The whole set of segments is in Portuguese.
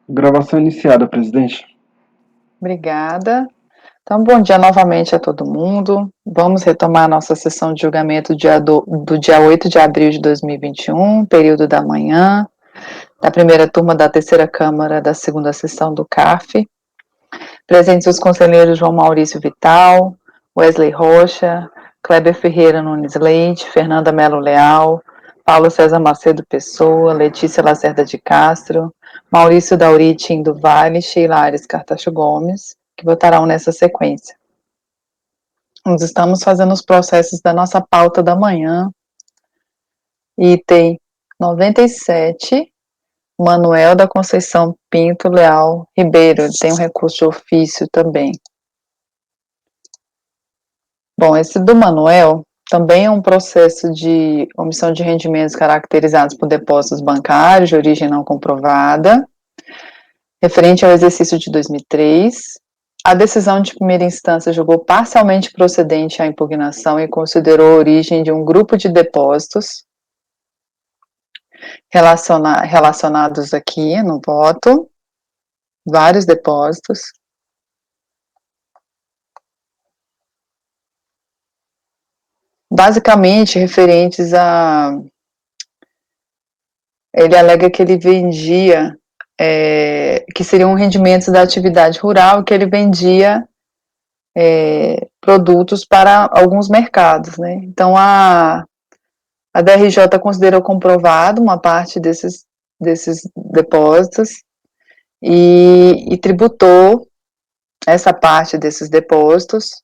Gravação iniciada, presidente. Obrigada. Então, bom dia novamente a todo mundo. Vamos retomar a nossa sessão de julgamento do dia 8 de abril de 2021, período da manhã, da primeira turma da terceira Câmara da segunda sessão do CAF. Presentes os conselheiros João Maurício Vital, Wesley Rocha, Kleber Ferreira Nunes Leite, Fernanda Melo Leal, Paulo César Macedo Pessoa, Letícia Lacerda de Castro, Maurício Dauriti do Vale, Sheila Ares Cartacho Gomes, que votarão nessa sequência. Nós estamos fazendo os processos da nossa pauta da manhã. Item 97, Manuel da Conceição Pinto Leal Ribeiro, ele tem um recurso de ofício também. Bom, esse do Manuel também é um processo de omissão de rendimentos caracterizados por depósitos bancários de origem não comprovada, referente ao exercício de 2003. A decisão de primeira instância julgou parcialmente procedente a impugnação e considerou a origem de um grupo de depósitos relacionados aqui no voto, vários depósitos. Basicamente referentes a... Ele alega que ele vendia, que seriam rendimentos da atividade rural, que ele vendia produtos para alguns mercados, né? Então, a DRJ considerou comprovado uma parte desses depósitos e tributou essa parte desses depósitos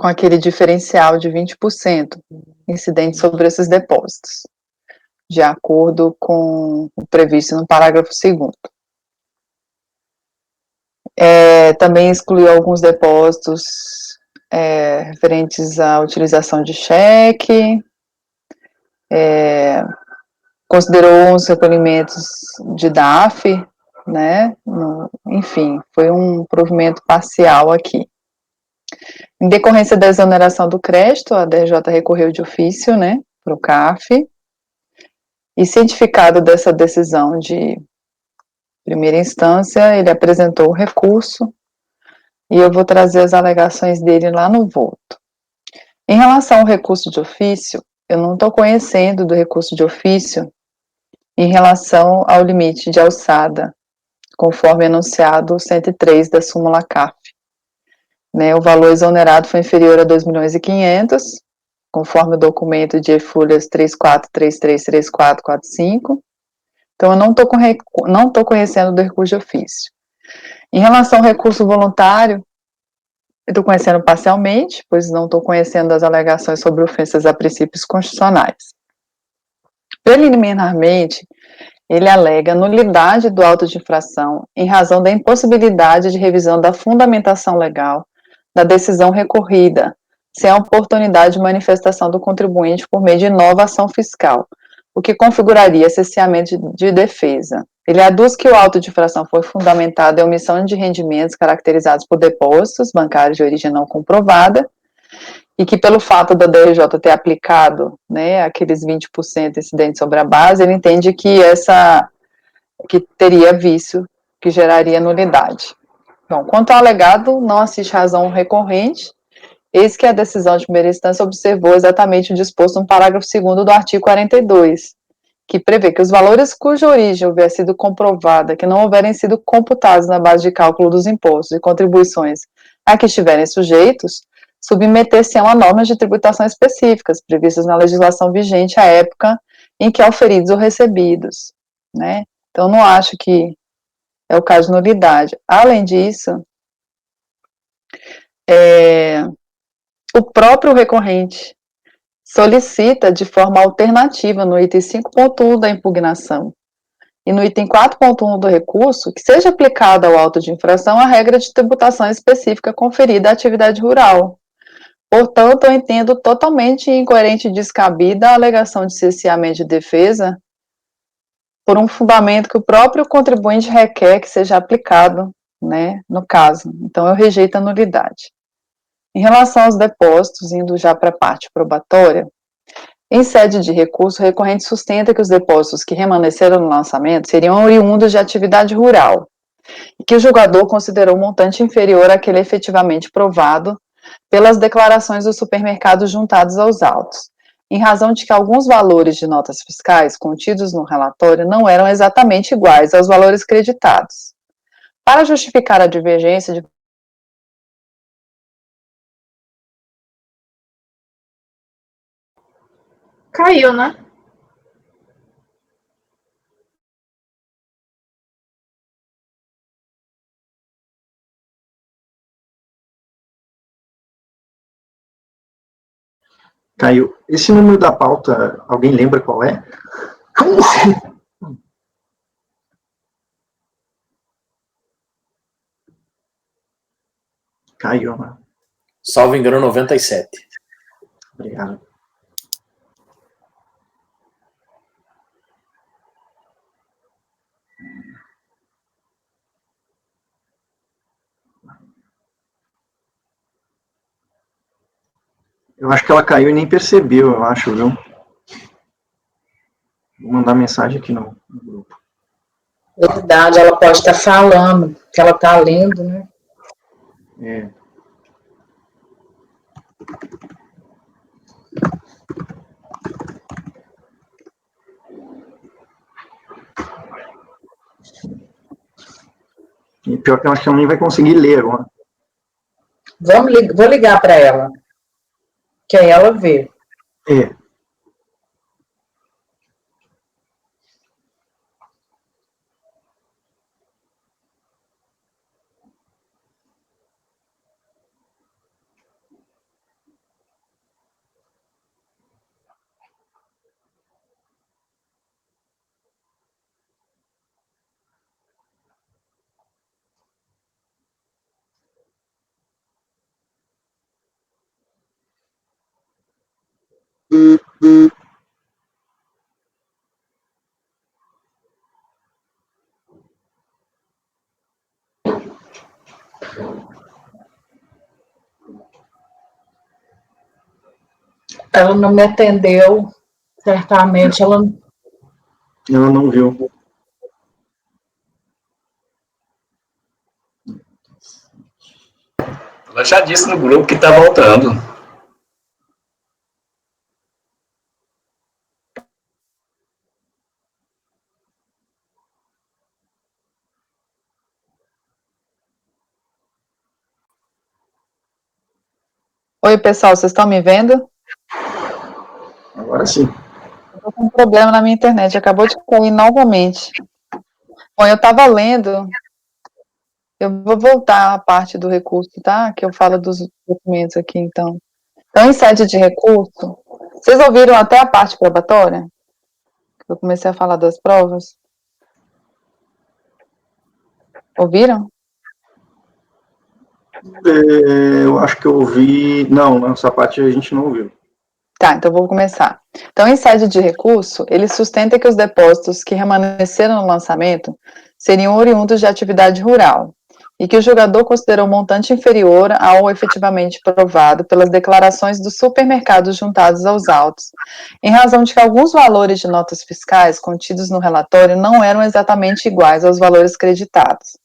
com aquele diferencial de 20% incidente sobre esses depósitos, de acordo com o previsto no parágrafo 2º. Também excluiu alguns depósitos referentes à utilização de cheque, considerou os recolhimentos de DAF, né? Enfim, foi um provimento parcial aqui. Em decorrência da exoneração do crédito, a DRJ recorreu de ofício, né, para o CAF, e cientificado dessa decisão de primeira instância, ele apresentou o recurso, e eu vou trazer as alegações dele lá no voto. Em relação ao recurso de ofício, eu não estou conhecendo do recurso de ofício em relação ao limite de alçada, conforme anunciado 103 da súmula CAF. Né, o valor exonerado foi inferior a 2.500.000, conforme o documento de folhas 34333445. Então, eu não estou conhecendo do recurso de ofício. Em relação ao recurso voluntário, eu estou conhecendo parcialmente, pois não estou conhecendo as alegações sobre ofensas a princípios constitucionais. Preliminarmente, ele alega nulidade do auto de infração em razão da impossibilidade de revisão da fundamentação legal da decisão recorrida, sem a oportunidade de manifestação do contribuinte por meio de nova ação fiscal, o que configuraria cesseamento de defesa. Ele aduz que o auto de infração foi fundamentado em omissão de rendimentos caracterizados por depósitos bancários de origem não comprovada, e que pelo fato da DRJ ter aplicado, né, aqueles 20% incidentes sobre a base, ele entende que que teria vício, que geraria nulidade. Bom, quanto ao alegado, não assiste razão recorrente, eis que a decisão de primeira instância observou exatamente o disposto no parágrafo 2º do artigo 42, que prevê que os valores cuja origem houver sido comprovada, que não houverem sido computados na base de cálculo dos impostos e contribuições a que estiverem sujeitos, submeter-se-ão a normas de tributação específicas, previstas na legislação vigente à época em que auferidos ou recebidos, né? Então, não acho que é o caso de nulidade. Além disso, o próprio recorrente solicita de forma alternativa no item 5.1 da impugnação e no item 4.1 do recurso que seja aplicada ao auto de infração a regra de tributação específica conferida à atividade rural. Portanto, eu entendo totalmente incoerente e descabida a alegação de cesseamento de defesa por um fundamento que o próprio contribuinte requer que seja aplicado, né, no caso. Então, eu rejeito a nulidade. Em relação aos depósitos, indo já para a parte probatória, Em sede de recurso, o recorrente sustenta que os depósitos que remanesceram no lançamento seriam oriundos de atividade rural e que o julgador considerou um montante inferior àquele efetivamente provado pelas declarações dos supermercados juntados aos autos, em razão de que alguns valores de notas fiscais contidos no relatório não eram exatamente iguais aos valores creditados. Para justificar a divergência de Caiu, né? Caiu. Esse número da pauta, alguém lembra qual é? Como assim? Caiu, né? Salvo engano, 97. Obrigado. Eu acho que ela caiu e nem percebeu, eu acho, viu? Vou mandar mensagem aqui no grupo. Verdade, ela pode estar falando, que ela está lendo, né? É. E pior que eu acho que ela nem vai conseguir ler agora. Vou ligar para ela, que aí ela vê. É. Ela não me atendeu, certamente ela não viu. Ela já disse no grupo que está voltando. Oi, pessoal, vocês estão me vendo? Agora sim. Estou com um problema na minha internet, acabou de cair novamente. Bom, eu estava lendo, eu vou voltar à parte do recurso, tá? Que eu falo dos documentos aqui, então. Então, em sede de recurso, vocês ouviram até a parte probatória? Eu comecei a falar das provas. Ouviram? Eu acho que eu ouvi... Não, essa parte a gente não ouviu. Tá, então vou começar. Então, em sede de recurso, ele sustenta que os depósitos que remanesceram no lançamento seriam oriundos de atividade rural e que o julgador considerou o montante inferior ao efetivamente provado pelas declarações dos supermercados juntados aos autos, em razão de que alguns valores de notas fiscais contidos no relatório não eram exatamente iguais aos valores creditados.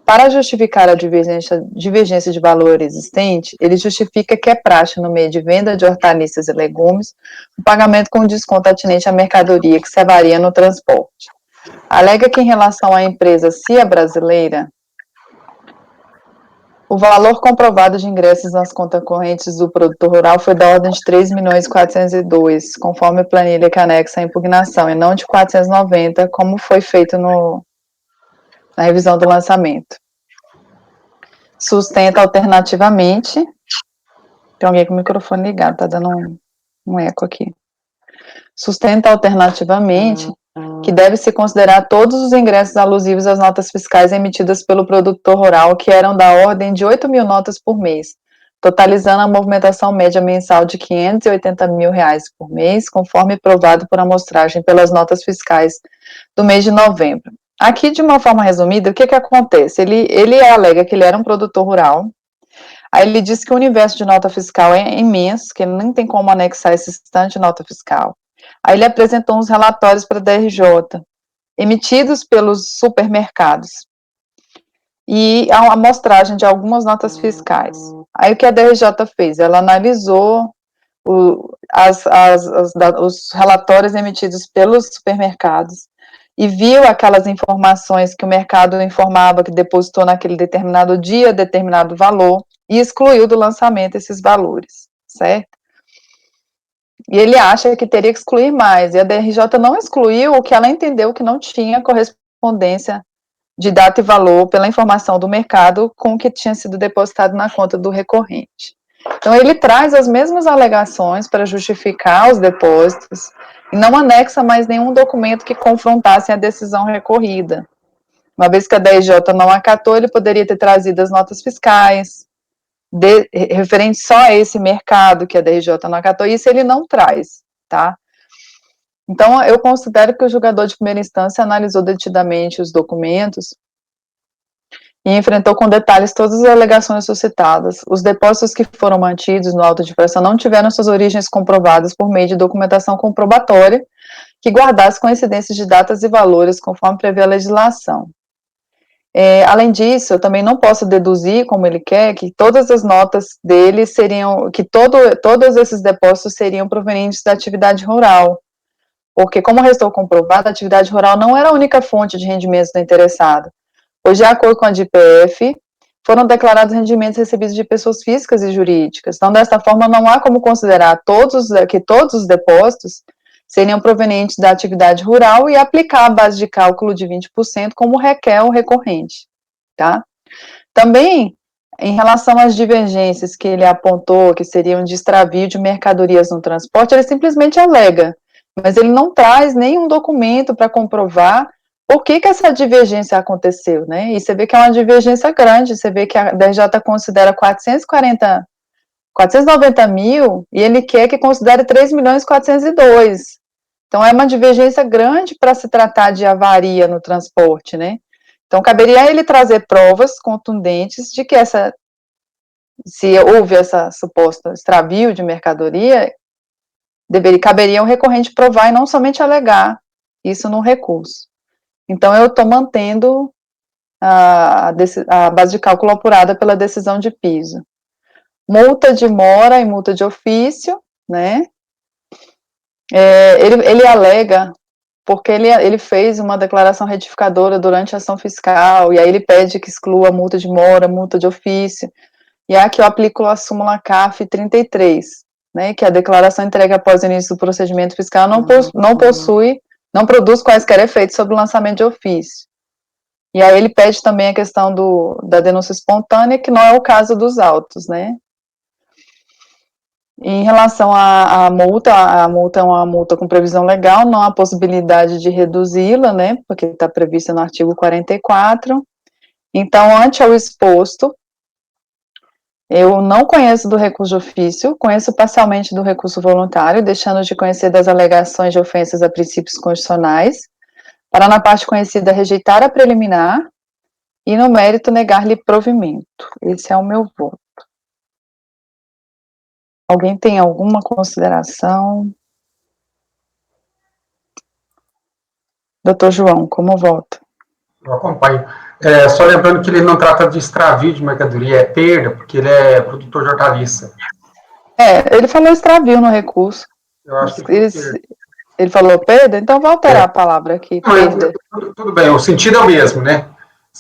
Para justificar a divergência de valor existente, ele justifica que é praxe no meio de venda de hortaliças e legumes o pagamento com desconto atinente à mercadoria que se avaria no transporte. Alega que, em relação à empresa CIA Brasileira, o valor comprovado de ingressos nas contas correntes do produtor rural foi da ordem de 3.402.002, conforme a planilha que anexa à impugnação, e não de 490, como foi feito na revisão do lançamento. Sustenta alternativamente. Tem alguém com o microfone ligado, tá dando um eco aqui. Sustenta alternativamente que deve-se considerar todos os ingressos alusivos às notas fiscais emitidas pelo produtor rural, que eram da ordem de 8.000 notas por mês, totalizando a movimentação média mensal de R$580 mil por mês, conforme provado por amostragem pelas notas fiscais do mês de novembro. Aqui, de uma forma resumida, o que acontece? Ele alega que ele era um produtor rural, Aí ele diz que o universo de nota fiscal é imenso, que ele nem tem como anexar esse estante de nota fiscal. Aí ele apresentou uns relatórios para a DRJ, emitidos pelos supermercados, e a amostragem de algumas notas fiscais. Aí o que a DRJ fez? Ela analisou os relatórios emitidos pelos supermercados e viu aquelas informações que o mercado informava que depositou naquele determinado dia, determinado valor, e excluiu do lançamento esses valores, certo? E ele acha que teria que excluir mais, e a DRJ não excluiu o que ela entendeu que não tinha correspondência de data e valor pela informação do mercado com o que tinha sido depositado na conta do recorrente. Então, ele traz as mesmas alegações para justificar os depósitos e não anexa mais nenhum documento que confrontasse a decisão recorrida. Uma vez que a DRJ não acatou, ele poderia ter trazido as notas fiscais, referente só a esse mercado que a DRJ não acatou, e isso ele não traz, tá? Então, eu considero que o julgador de primeira instância analisou detidamente os documentos e enfrentou com detalhes todas as alegações suscitadas. Os depósitos que foram mantidos no auto de infração não tiveram suas origens comprovadas por meio de documentação comprobatória que guardasse coincidências de datas e valores conforme prevê a legislação. Além disso, eu também não posso deduzir, como ele quer, que todas as notas dele seriam, que todos esses depósitos seriam provenientes da atividade rural, porque, como restou comprovado, a atividade rural não era a única fonte de rendimentos do interessado, pois, de acordo com a DPF, foram declarados rendimentos recebidos de pessoas físicas e jurídicas. Então, desta forma, não há como considerar que todos os depósitos seriam provenientes da atividade rural e aplicar a base de cálculo de 20% como requer o recorrente, tá? Também, em relação às divergências que ele apontou, que seriam de extravio de mercadorias no transporte, ele simplesmente alega, mas ele não traz nenhum documento para comprovar por que essa divergência aconteceu, né? E você vê que é uma divergência grande, você vê que a DRJ considera 490 mil, e ele quer que considere 3.402.000. Então, é uma divergência grande para se tratar de avaria no transporte, né? Então, caberia ele trazer provas contundentes de que se houve essa suposta extravio de mercadoria, caberia um recorrente provar e não somente alegar isso no recurso. Então, eu estou mantendo a base de cálculo apurada pela decisão de piso. Multa de mora e multa de ofício, né? Ele alega, porque ele fez uma declaração retificadora durante a ação fiscal, e aí ele pede que exclua a multa de mora, multa de ofício, e aqui eu aplico a súmula CAF 33, né, que a declaração entregue após o início do procedimento fiscal não produz quaisquer efeitos sobre o lançamento de ofício. E aí ele pede também a questão da denúncia espontânea, que não é o caso dos autos, né. Em relação à multa, a multa é uma multa com previsão legal, não há possibilidade de reduzi-la, né, porque está prevista no artigo 44. Então, ante ao exposto, eu não conheço do recurso de ofício, conheço parcialmente do recurso voluntário, deixando de conhecer das alegações de ofensas a princípios constitucionais, para na parte conhecida rejeitar a preliminar e no mérito negar-lhe provimento. Esse é o meu voto. Alguém tem alguma consideração? Doutor João, como vota? Eu acompanho. Só lembrando que ele não trata de extravio de mercadoria, é perda, porque ele é produtor de hortaliça. Ele falou extravio no recurso. Eu acho que ele falou perda? Então vou alterar a palavra aqui, perda. Tudo bem, o sentido é o mesmo, né?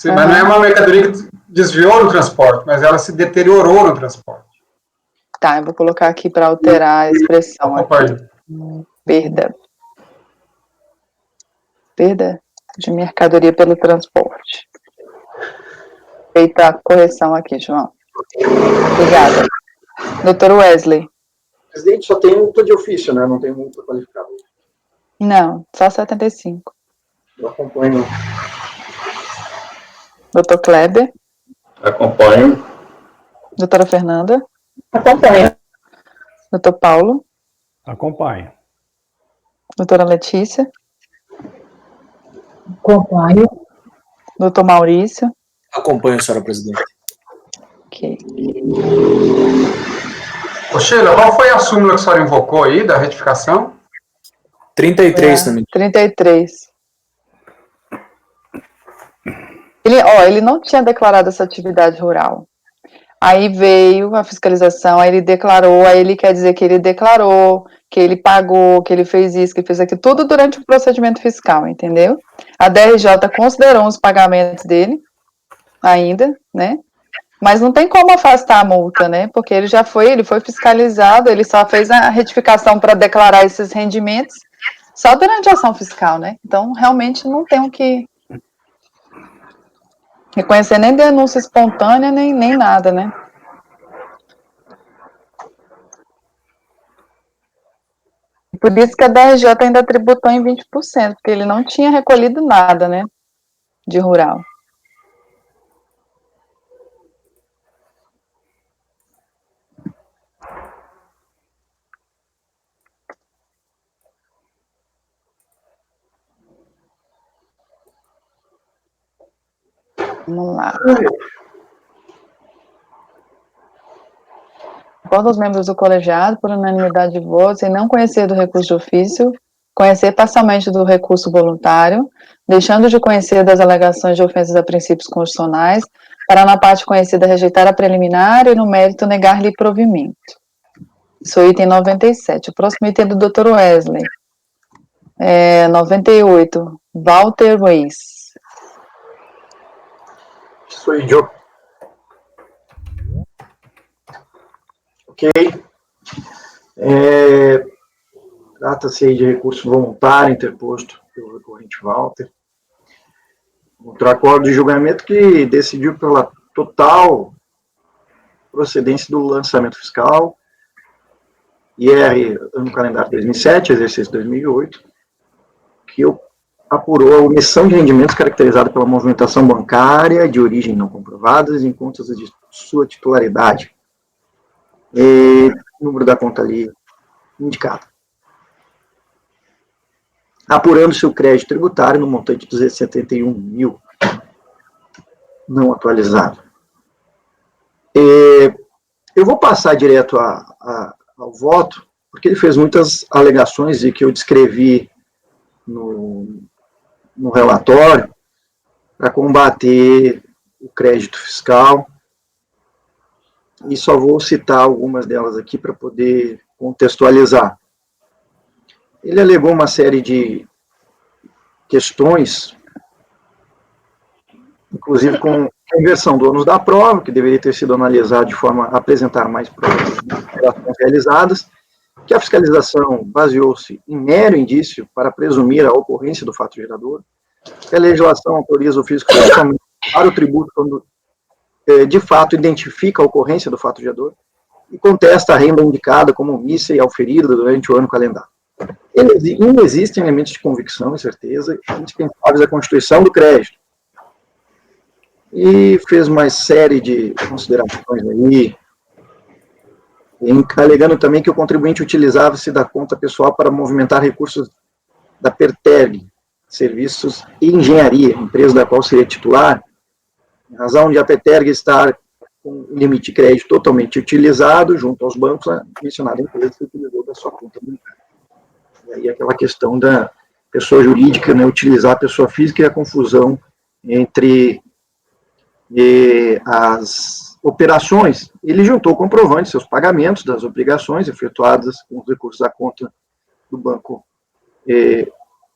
Mas não é uma mercadoria que desviou no transporte, mas ela se deteriorou no transporte. Tá, eu vou colocar aqui para alterar a expressão. Perda. Perda de mercadoria pelo transporte. Feita a correção aqui, João. Obrigada. Doutor Wesley. Presidente, só tem multa de ofício, né? Não tem multa qualificada. Não, só 75. Eu acompanho. Doutor Kleber. Acompanho. Doutora Fernanda. Acompanho. Doutor Paulo. Acompanho. Doutora Letícia. Acompanho. Doutor Maurício. Acompanho, senhora presidente. Ok. Ô, Sheila, qual foi a súmula que a senhora invocou aí, da retificação? 33 também. 33. Ele não tinha declarado essa atividade rural. Aí veio a fiscalização, aí ele declarou, aí ele quer dizer que ele declarou, que ele pagou, que ele fez isso, que ele fez aquilo, tudo durante o procedimento fiscal, entendeu? A DRJ considerou os pagamentos dele, ainda, né? Mas não tem como afastar a multa, né? Porque ele foi fiscalizado, ele só fez a retificação para declarar esses rendimentos só durante a ação fiscal, né? Então, realmente não tem o que reconhecer nem denúncia espontânea, nem nada, né? Por isso que a DRJ ainda tributou em 20%, porque ele não tinha recolhido nada, né? De rural. Vamos lá. Acordo os membros do colegiado, por unanimidade de votos, em não conhecer do recurso de ofício, conhecer parcialmente do recurso voluntário, deixando de conhecer das alegações de ofensas a princípios constitucionais, para na parte conhecida rejeitar a preliminar e no mérito negar-lhe provimento. Isso é o item 97. O próximo item é do Dr. Wesley. 98. Walter Weiss. Sou eu. Ok. Trata-se aí de recurso voluntário interposto pelo recorrente Walter. Outro acordo de julgamento que decidiu pela total procedência do lançamento fiscal, IR ano calendário 2007, exercício 2008, que apurou a omissão de rendimentos caracterizada pela movimentação bancária de origem não comprovada em contas de sua titularidade. Número da conta ali indicado. Apurando-se o crédito tributário no montante de 271 mil, não atualizado. Eu vou passar direto ao voto, porque ele fez muitas alegações e que eu descrevi no relatório para combater o crédito fiscal, e só vou citar algumas delas aqui para poder contextualizar. Ele alegou uma série de questões, inclusive com a inversão do ônus da prova, que deveria ter sido analisado de forma a apresentar mais provas das operações realizadas, que a fiscalização baseou-se em mero indício para presumir a ocorrência do fato gerador, que a legislação autoriza o fisco somente para o tributo quando de fato identifica a ocorrência do fato gerador e contesta a renda indicada como omissa e auferida durante o ano calendário. Ainda existem elementos de convicção e certeza indispensáveis à constituição do crédito. E fez uma série de considerações aí, alegando também que o contribuinte utilizava-se da conta pessoal para movimentar recursos da Perterg, Serviços e Engenharia, empresa da qual seria titular, em razão de a Perterg estar com o limite de crédito totalmente utilizado junto aos bancos, a mencionada empresa se utilizou da sua conta bancária. E aí aquela questão da pessoa jurídica, né, utilizar a pessoa física e a confusão entre as operações. Ele juntou comprovantes, seus pagamentos das obrigações efetuadas com os recursos da conta do Banco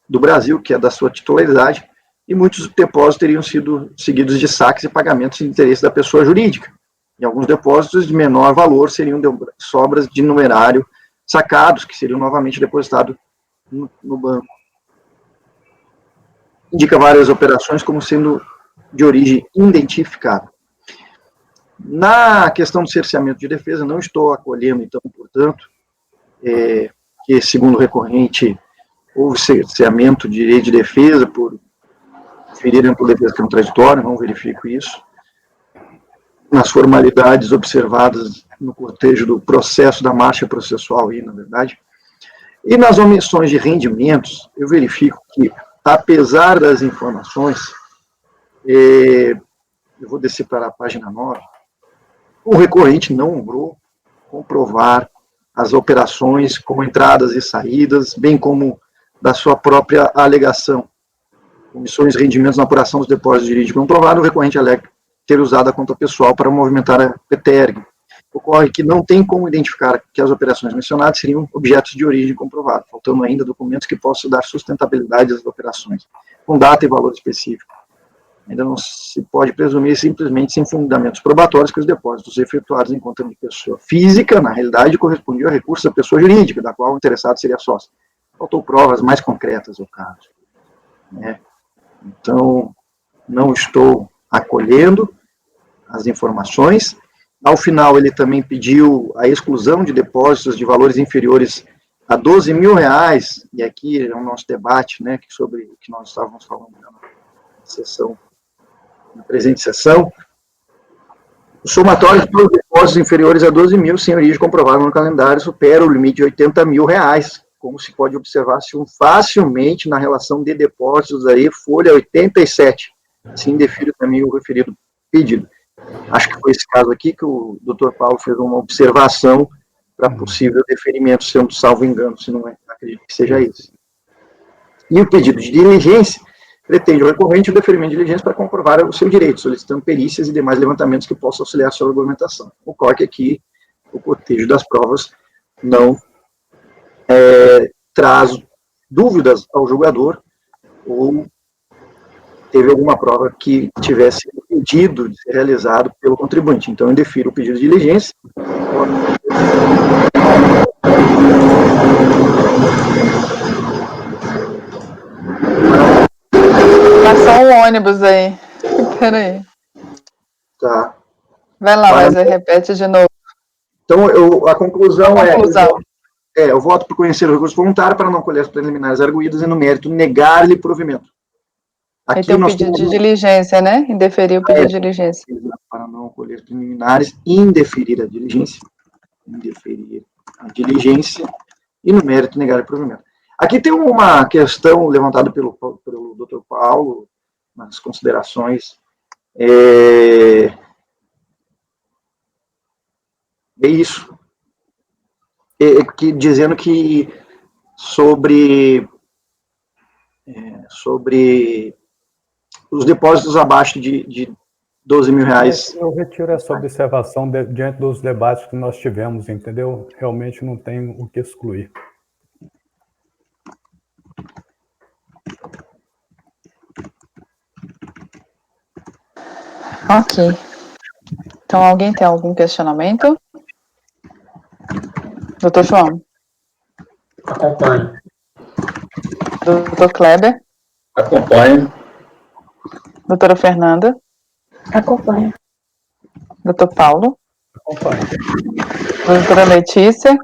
do Brasil, que é da sua titularidade, e muitos depósitos teriam sido seguidos de saques e pagamentos de interesse da pessoa jurídica. E alguns depósitos de menor valor seriam sobras de numerário sacados, que seriam novamente depositados no banco. Indica várias operações como sendo de origem identificada. Na questão do cerceamento de defesa, não estou acolhendo, então, portanto, que, segundo o recorrente, houve cerceamento de direito de defesa por ferir ampla defesa contraditória, não verifico isso. Nas formalidades observadas no cortejo do processo, da marcha processual aí, na verdade. E nas omissões de rendimentos, eu verifico que, apesar das informações, eu vou descer para a página 9, o recorrente não logrou comprovar as operações como entradas e saídas, bem como da sua própria alegação. Comissões e rendimentos na apuração dos depósitos de jurídico comprovado, o recorrente alega ter usado a conta pessoal para movimentar a PTERG. Ocorre que não tem como identificar que as operações mencionadas seriam objetos de origem comprovada, faltando ainda documentos que possam dar sustentabilidade às operações, com data e valor específico. Ainda não se pode presumir simplesmente sem fundamentos probatórios que os depósitos efetuados em conta de pessoa física, na realidade, correspondiam a recursos da pessoa jurídica, da qual o interessado seria sócio. Faltou provas mais concretas ao caso. Então, não estou acolhendo as informações. Ao final, ele também pediu a exclusão de depósitos de valores inferiores a R$12 mil, e aqui é o nosso debate, né, sobre o que nós estávamos falando na sessão, na presente sessão. O somatório de todos os depósitos inferiores a 12 mil, sem origem comprovada no calendário, supera o limite de R$80 mil, como se pode observar-se facilmente na relação de depósitos aí, folha 87. Assim defiro também o referido pedido. Acho que foi esse caso aqui que o Dr. Paulo fez uma observação para possível deferimento, se eu não salvo engano, se não é, acredito que seja isso. E o pedido de diligência pretende o recorrente o deferimento de diligência para comprovar o seu direito, solicitando perícias e demais levantamentos que possam auxiliar a sua argumentação. Ocorre que aqui o cotejo das provas não traz dúvidas ao julgador ou teve alguma prova que tivesse impedido de ser realizado pelo contribuinte. Então, eu defiro o pedido de diligência. Passou um ônibus aí. Peraí. Tá. Vai lá, mas repete de novo. Então, a conclusão eu voto por conhecer o recurso voluntário para não colher as preliminares arguídas e, no mérito, negar-lhe provimento. Aí tem o pedido de diligência, né? Indeferir o pedido de diligência. Para não colher as preliminares, indeferir a diligência. Indeferir a diligência e, no mérito, negar-lhe provimento. Aqui tem uma questão levantada pelo Dr. Paulo, nas considerações. É isso. Dizendo que sobre os depósitos abaixo de R$12 mil. Eu retiro essa observação diante dos debates que nós tivemos, entendeu? Realmente não tem o que excluir. Ok. Então, alguém tem algum questionamento? Doutor João? Acompanho. Doutor Kleber? Acompanho. Doutora Fernanda? Acompanho. Doutor Paulo? Acompanho. Doutora Letícia?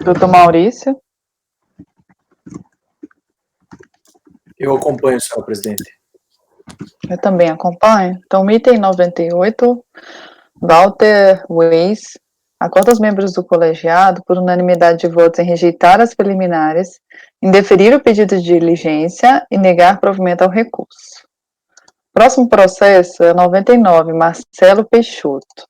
Doutor Maurício? Eu acompanho, senhor presidente. Eu também acompanho. Então, item 98, Walter Weiss, acorda aos membros do colegiado, por unanimidade de votos, em rejeitar as preliminares, indeferir o pedido de diligência e negar provimento ao recurso. Próximo processo é 99, Marcelo Peixoto.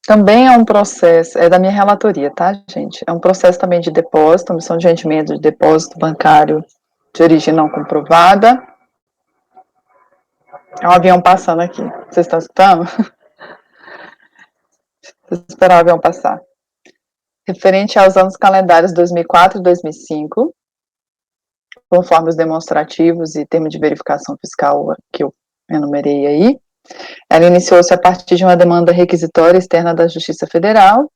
Também é um processo, é da minha relatoria, tá, gente? É um processo também de depósito, omissão de rendimento de depósito bancário de origem não comprovada. É um avião passando aqui. Vocês estão escutando? Vou esperar o avião passar. Referente aos anos calendários 2004 e 2005, conforme os demonstrativos e termo de verificação fiscal que eu enumerei aí, ela iniciou-se a partir de uma demanda requisitória externa da Justiça Federal.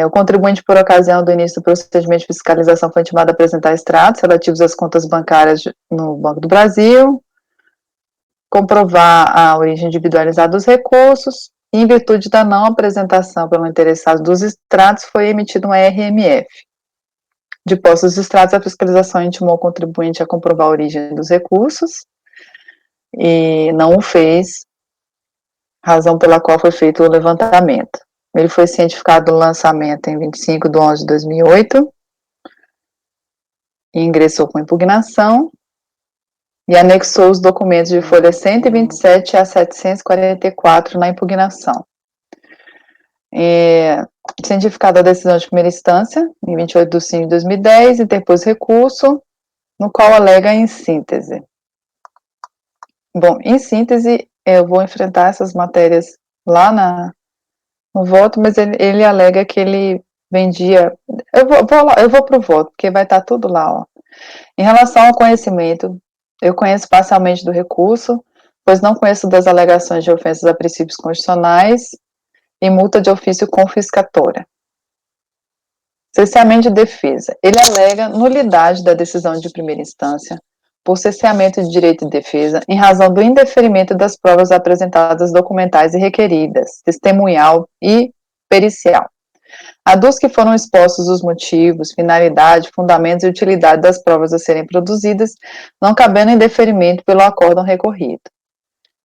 O contribuinte, por ocasião do início do procedimento de fiscalização, foi intimado a apresentar extratos relativos às contas bancárias no Banco do Brasil, comprovar a origem individualizada dos recursos, e, em virtude da não apresentação pelo interessado dos extratos, foi emitido um RMF. De posse dos extratos, a fiscalização intimou o contribuinte a comprovar a origem dos recursos, e não o fez, razão pela qual foi feito o levantamento. Ele foi cientificado no lançamento em 25/11/2008, e ingressou com impugnação, e anexou os documentos de folha 127 a 744 na impugnação. Cientificada a decisão de primeira instância, em 28 de 5 de 2010, interpôs recurso, no qual alega em síntese. Bom, em síntese, eu vou enfrentar essas matérias lá no voto, mas ele alega que ele vendia... Eu vou para o voto, porque vai estar tudo lá, ó. Em relação ao conhecimento, eu conheço parcialmente do recurso, pois não conheço das alegações de ofensas a princípios constitucionais e multa de ofício confiscatória. Cerceamento de defesa. Ele alega nulidade da decisão de primeira instância por cerceamento de direito de defesa em razão do indeferimento das provas apresentadas documentais e requeridas, testemunhal e pericial. Aduz que foram expostos os motivos, finalidade, fundamentos e utilidade das provas a serem produzidas, não cabendo indeferimento pelo acórdão recorrido.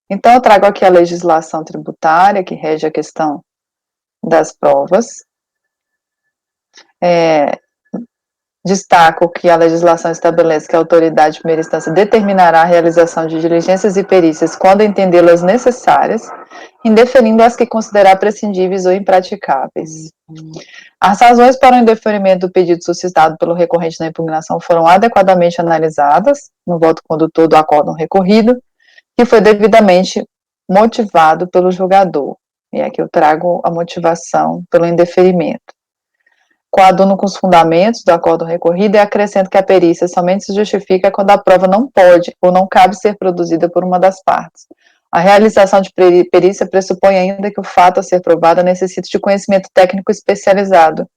Então, eu trago aqui a legislação tributária, que rege a questão das provas. Destaco que a legislação estabelece que a autoridade de primeira instância determinará a realização de diligências e perícias quando entendê-las necessárias, indeferindo as que considerar prescindíveis ou impraticáveis. As razões para o indeferimento do pedido suscitado pelo recorrente na impugnação foram adequadamente analisadas no voto condutor do acórdão recorrido, que foi devidamente motivado pelo julgador. E aqui eu trago a motivação pelo indeferimento. Coaduno com os fundamentos do acórdão recorrido e acrescento que a perícia somente se justifica quando a prova não pode ou não cabe ser produzida por uma das partes. A realização de perícia pressupõe ainda que o fato a ser provado necessite de conhecimento técnico especializado,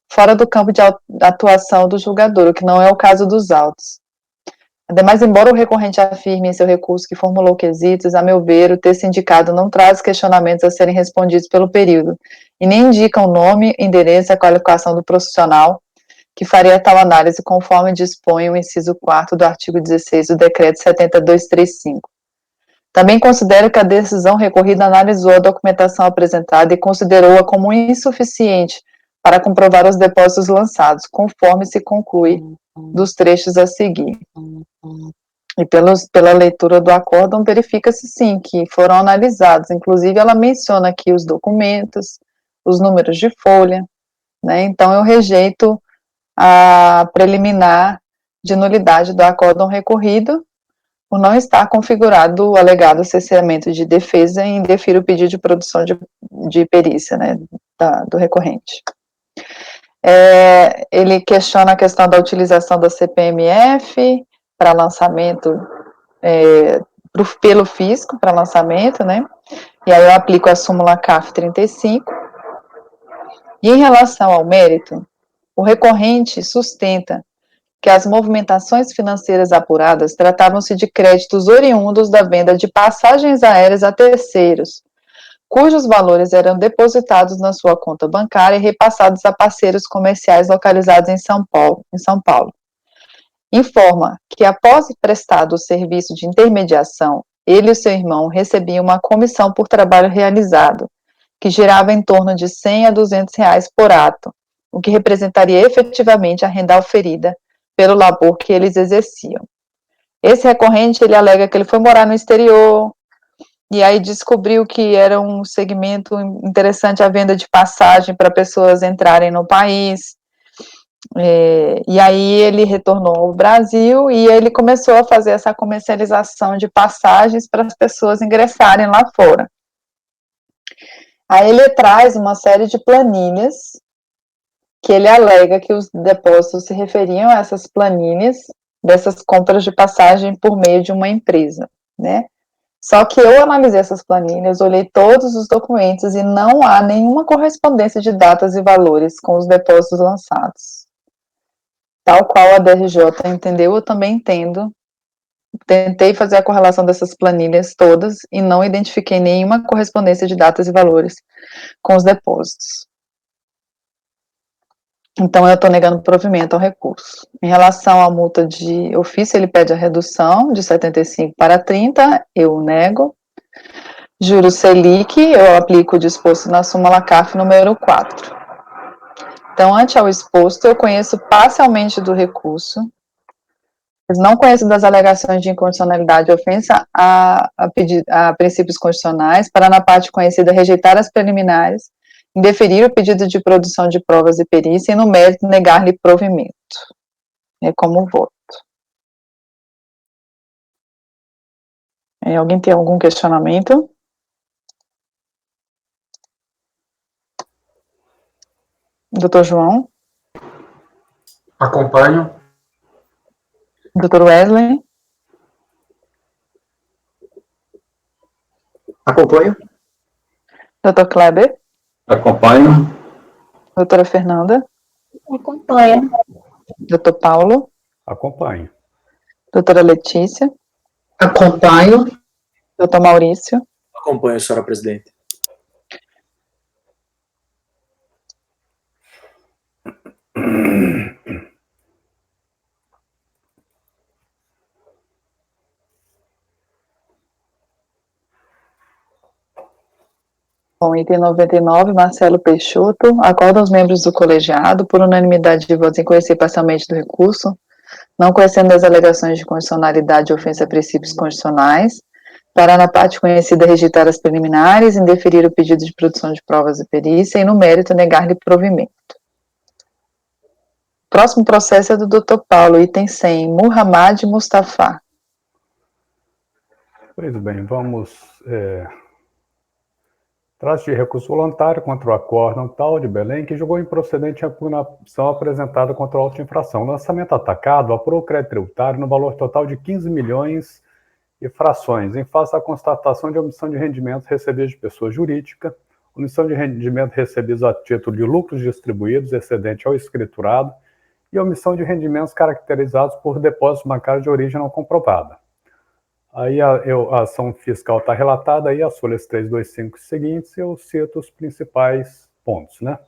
fora do campo de atuação do julgador, o que não é o caso dos autos. Ademais, embora o recorrente afirme em seu recurso que formulou quesitos, a meu ver, o texto indicado não traz questionamentos a serem respondidos pelo período, e nem indica o nome, endereço e a qualificação do profissional que faria tal análise, conforme dispõe o inciso 4º do artigo 16 do decreto 70235. Também considero que a decisão recorrida analisou a documentação apresentada e considerou-a como insuficiente para comprovar os depósitos lançados, conforme se conclui dos trechos a seguir. E pela leitura do acórdão, verifica-se sim que foram analisados, inclusive ela menciona aqui os documentos, os números de folha, né? Então eu rejeito a preliminar de nulidade do acórdão recorrido, por não estar configurado o alegado cerceamento de defesa e indefiro o pedido de produção de perícia, né, do recorrente. Ele questiona a questão da utilização da CPMF para lançamento, pelo fisco, para lançamento, né, e aí eu aplico a súmula CAF 35, e em relação ao mérito, o recorrente sustenta que as movimentações financeiras apuradas tratavam-se de créditos oriundos da venda de passagens aéreas a terceiros, cujos valores eram depositados na sua conta bancária e repassados a parceiros comerciais localizados em São Paulo. Informa que, após prestado o serviço de intermediação, ele e seu irmão recebiam uma comissão por trabalho realizado, que girava em torno de R$100 a R$200 por ato, o que representaria efetivamente a renda oferida pelo labor que eles exerciam. Esse recorrente, ele alega que ele foi morar no exterior, e aí descobriu que era um segmento interessante a venda de passagem para pessoas entrarem no país, e aí ele retornou ao Brasil e ele começou a fazer essa comercialização de passagens para as pessoas ingressarem lá fora. Aí ele traz uma série de planilhas que ele alega que os depósitos se referiam a essas planilhas dessas compras de passagem por meio de uma empresa, né? Só que eu analisei essas planilhas, olhei todos os documentos e não há nenhuma correspondência de datas e valores com os depósitos lançados. Tal qual a DRJ entendeu, eu também entendo. Tentei fazer a correlação dessas planilhas todas e não identifiquei nenhuma correspondência de datas e valores com os depósitos. Então, eu estou negando provimento ao recurso. Em relação à multa de ofício, ele pede a redução de 75 para 30, eu nego. Juros Selic, eu aplico o disposto na súmula CAF número 4. Então, ante ao exposto, eu conheço parcialmente do recurso, Não conhecendo das alegações de inconstitucionalidade e ofensa a princípios constitucionais, para na parte conhecida rejeitar as preliminares, indeferir o pedido de produção de provas e perícia e, no mérito, negar-lhe provimento. É como voto. Alguém tem algum questionamento? Doutor João? Acompanho. Doutor Wesley? Acompanho. Doutor Kleber? Acompanho. Doutora Fernanda? Acompanho. Doutor Paulo? Acompanho. Doutora Letícia? Acompanho. Doutor Maurício? Acompanho, senhora presidente. Bom, item 99, Marcelo Peixoto. Acorda os membros do colegiado, por unanimidade de votos, em conhecer parcialmente do recurso, não conhecendo as alegações de constitucionalidade e ofensa a princípios constitucionais, para na parte conhecida rejeitar as preliminares, indeferir o pedido de produção de provas e perícia e, no mérito, negar-lhe provimento. Próximo processo é do Dr. Paulo, item 100, Muhammad Mustafa. Pois bem, vamos... Trata-se de recurso voluntário contra o Acórdão Tal de Belém, que julgou improcedente a impugnação apresentada contra a auto-infração. O lançamento atacado apurou o crédito tributário no valor total de 15 milhões e frações, em face à constatação de omissão de rendimentos recebidos de pessoa jurídica, omissão de rendimentos recebidos a título de lucros distribuídos excedente ao escriturado e omissão de rendimentos caracterizados por depósitos bancários de origem não comprovada. Aí a ação fiscal está relatada aí, as folhas 325 seguintes, eu cito os principais pontos, né?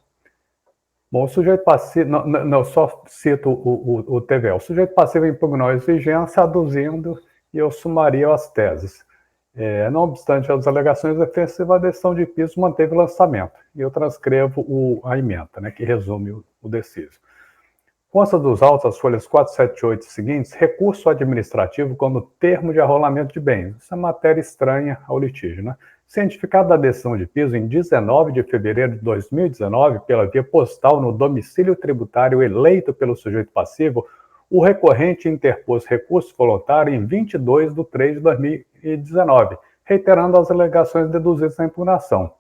Bom, o sujeito passivo, não só cito o TVL, o sujeito passivo impugnou a exigência aduzindo e eu sumaria as teses. Não obstante as alegações defensivas, a decisão de piso manteve o lançamento. E eu transcrevo a emenda, né, que resume o deciso. Consta dos autos, as folhas 478 seguintes, recurso administrativo como termo de arrolamento de bens. Isso é matéria estranha ao litígio, né? Cientificado da decisão de piso em 19 de fevereiro de 2019, pela via postal no domicílio tributário eleito pelo sujeito passivo, o recorrente interpôs recurso voluntário em 22 de 3 de 2019, reiterando as alegações deduzidas na impugnação.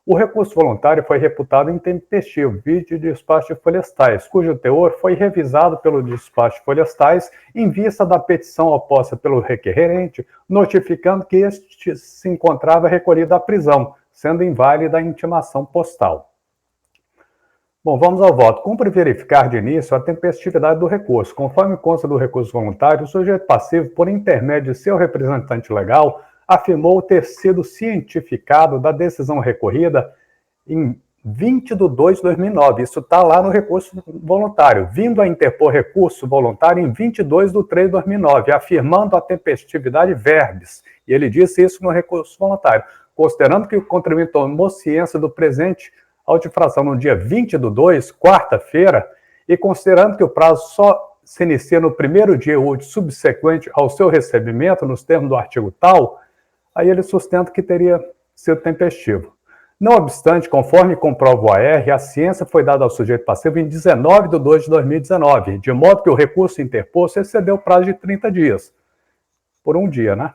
O recurso voluntário foi reputado intempestivo, vide despacho de folhas tais, cujo teor foi revisado pelo despacho de folhas tais em vista da petição oposta pelo requerente, notificando que este se encontrava recolhido à prisão, sendo inválida a intimação postal. Bom, vamos ao voto. Cumpre verificar de início a tempestividade do recurso. Conforme consta do recurso voluntário, o sujeito passivo, por intermédio de seu representante legal, afirmou ter sido cientificado da decisão recorrida em 20 de 2 de 2009. Isso está lá no recurso voluntário, vindo a interpor recurso voluntário em 22 de 3 de 2009, afirmando a tempestividade verbis. E ele disse isso no recurso voluntário, considerando que o contribuinte tomou ciência do presente auto-infração no dia 20 de 2, quarta-feira, e considerando que o prazo só se inicia no primeiro dia útil subsequente ao seu recebimento, nos termos do artigo tal, aí ele sustenta que teria sido tempestivo. Não obstante, conforme comprova o AR, a ciência foi dada ao sujeito passivo em 19 de 2 de 2019, de modo que o recurso interposto excedeu o prazo de 30 dias. Por um dia, né?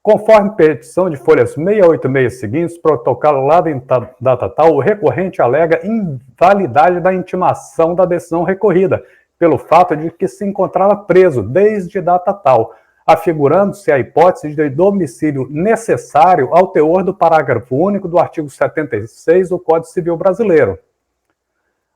Conforme petição de folhas 686 seguintes, protocolado em data tal, o recorrente alega invalidade da intimação da decisão recorrida, pelo fato de que se encontrava preso desde data tal, afigurando-se a hipótese de domicílio necessário ao teor do parágrafo único do artigo 76 do Código Civil Brasileiro.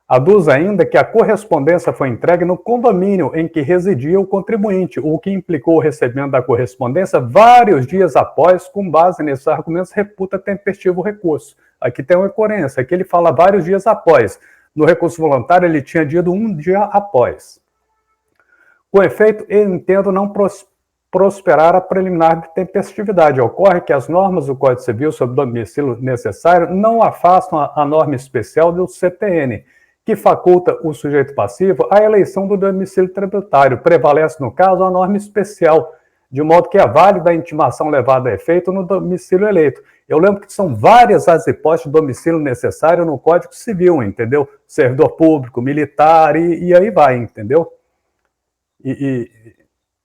Aduz ainda que a correspondência foi entregue no condomínio em que residia o contribuinte, o que implicou o recebimento da correspondência vários dias após, com base nesses argumentos, reputa tempestivo o recurso. Aqui tem uma incoerência, aqui ele fala vários dias após. No recurso voluntário ele tinha dito um dia após. Com efeito, eu entendo não prosperar a preliminar de tempestividade. Ocorre que as normas do Código Civil sobre domicílio necessário não afastam a norma especial do CTN, que faculta o sujeito passivo a eleição do domicílio tributário. Prevalece, no caso, a norma especial, de modo que é válida a intimação levada a efeito no domicílio eleito. Eu lembro que são várias as hipóteses de domicílio necessário no Código Civil, entendeu? Servidor público, militar, e aí vai, entendeu?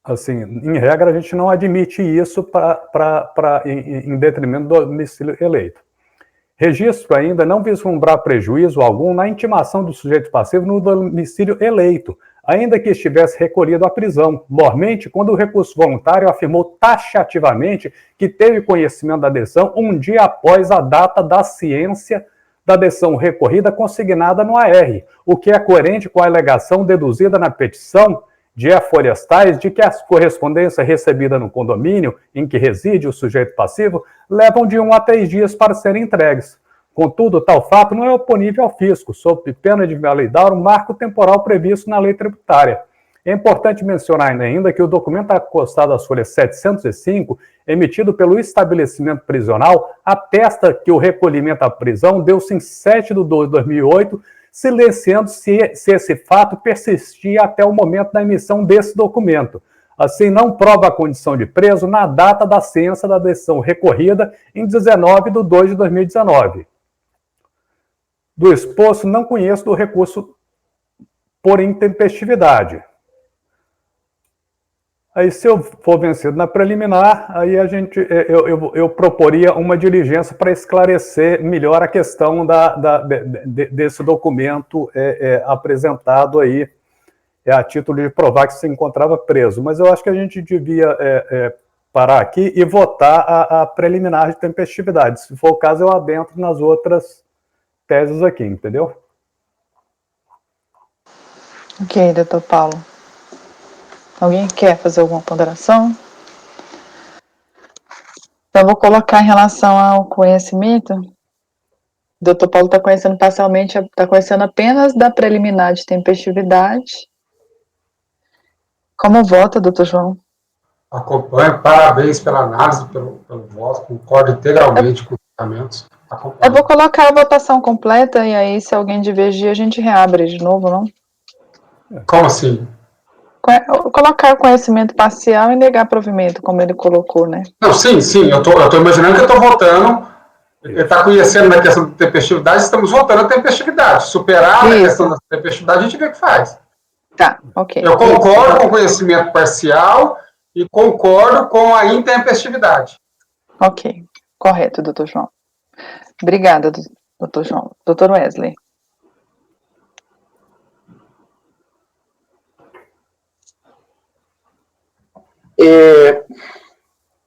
Assim, em regra, a gente não admite isso em detrimento do domicílio eleito. Registro ainda não vislumbrar prejuízo algum na intimação do sujeito passivo no domicílio eleito, ainda que estivesse recolhido à prisão, mormente quando o recurso voluntário afirmou taxativamente que teve conhecimento da decisão um dia após a data da ciência da decisão recorrida consignada no AR, o que é coerente com a alegação deduzida na petição de Florestais de que a correspondência recebida no condomínio em que reside o sujeito passivo levam de 1 a 3 dias para serem entregues. Contudo, tal fato não é oponível ao fisco, sob pena de validar o marco temporal previsto na lei tributária. É importante mencionar ainda que o documento acostado às folhas 705, emitido pelo estabelecimento prisional, atesta que o recolhimento à prisão deu-se em 7/2/2008, silenciando se esse fato persistia até o momento da emissão desse documento. Assim, não prova a condição de preso na data da ciência da decisão recorrida em 19/2/2019. Do exposto, não conheço do recurso por intempestividade. Aí, se eu for vencido na preliminar, aí eu proporia uma diligência para esclarecer melhor a questão desse documento apresentado aí, a título de provar que se encontrava preso. Mas eu acho que a gente devia parar aqui e votar a preliminar de tempestividade. Se for o caso, eu adentro nas outras teses aqui, entendeu? Ok, doutor Paulo. Alguém quer fazer alguma ponderação? Então, eu vou colocar em relação ao conhecimento. O doutor Paulo está conhecendo parcialmente, está conhecendo apenas da preliminar de tempestividade. Como vota, doutor João? Acompanho, parabéns pela análise, pelo voto, concordo integralmente com os tratamentos. Eu vou colocar a votação completa e aí, se alguém divergir, a gente reabre de novo, não? Como assim? Colocar o conhecimento parcial e negar provimento, como ele colocou, né? Não, sim, eu tô imaginando que eu estou votando, ele está conhecendo da questão da tempestividade, estamos votando a tempestividade. Superar a questão da tempestividade, a gente vê o que faz. Tá, ok. Eu concordo com o conhecimento parcial e concordo com a intempestividade. Ok, correto, doutor João. Obrigada, doutor João. Doutor Wesley.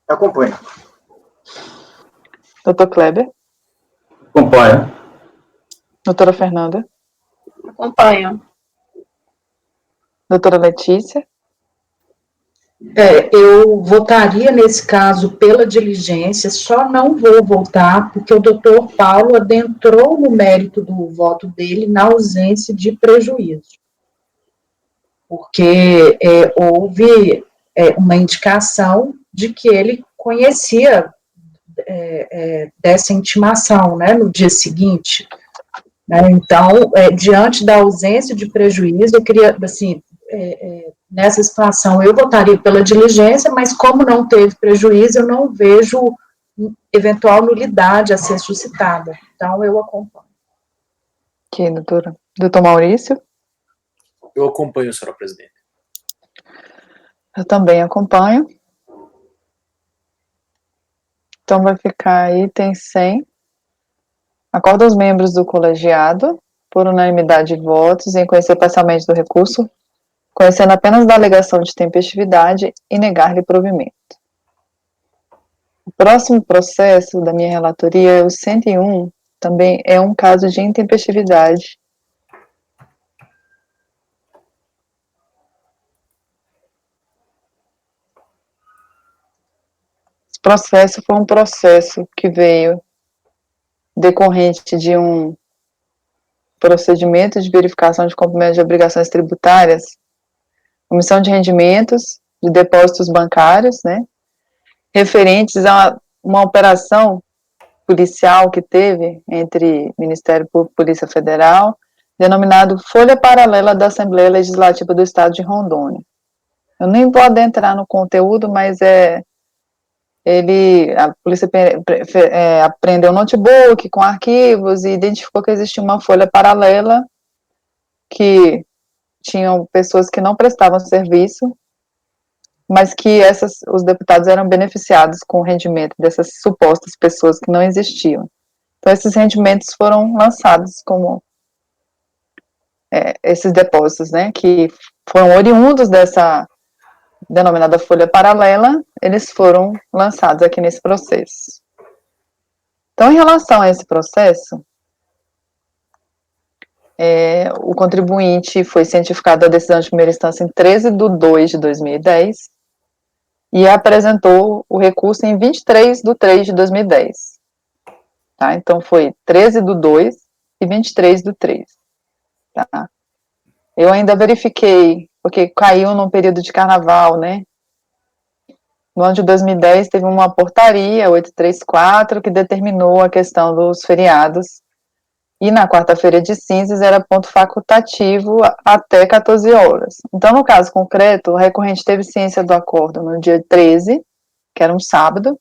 Acompanho. Doutor Kleber. Acompanho. Doutora Fernanda. Acompanho. Doutora Letícia. Eu votaria, nesse caso, pela diligência, só não vou votar porque o doutor Paulo adentrou no mérito do voto dele na ausência de prejuízo. Porque houve uma indicação de que ele conhecia dessa intimação, né, no dia seguinte. Né? Então, diante da ausência de prejuízo, eu queria, assim, nessa situação, eu votaria pela diligência, mas como não teve prejuízo, eu não vejo eventual nulidade a ser suscitada. Então, eu acompanho. Ok, doutora. Doutor Maurício? Eu acompanho, senhora presidente. Eu também acompanho. Então, vai ficar item 100. Acorda os membros do colegiado, por unanimidade de votos, em conhecer parcialmente do recurso, conhecendo apenas da alegação de tempestividade e negar-lhe provimento. O próximo processo da minha relatoria é o 101, também é um caso de intempestividade. Esse processo foi um processo que veio decorrente de um procedimento de verificação de cumprimento de obrigações tributárias, omissão de rendimentos, de depósitos bancários, né, referentes a uma operação policial que teve entre Ministério Público e Polícia Federal denominado Folha Paralela da Assembleia Legislativa do Estado de Rondônia. Eu nem vou adentrar no conteúdo, mas a polícia apreendeu um notebook com arquivos e identificou que existia uma folha paralela que tinham pessoas que não prestavam serviço, mas que os deputados eram beneficiados com o rendimento dessas supostas pessoas que não existiam. Então, esses rendimentos foram lançados como esses depósitos, né, que foram oriundos dessa denominada folha paralela, eles foram lançados aqui nesse processo. Então, em relação a esse processo, o contribuinte foi cientificado da decisão de primeira instância em 13/2/2010 e apresentou o recurso em 23/3/2010. Tá? Então, foi 13/2 e 23/3. Tá? Eu ainda verifiquei, porque caiu num período de carnaval, né? No ano de 2010, teve uma portaria, 834, que determinou a questão dos feriados, e na quarta-feira de cinzas era ponto facultativo até 14 horas. Então, no caso concreto, o recorrente teve ciência do acordo no dia 13, que era um sábado,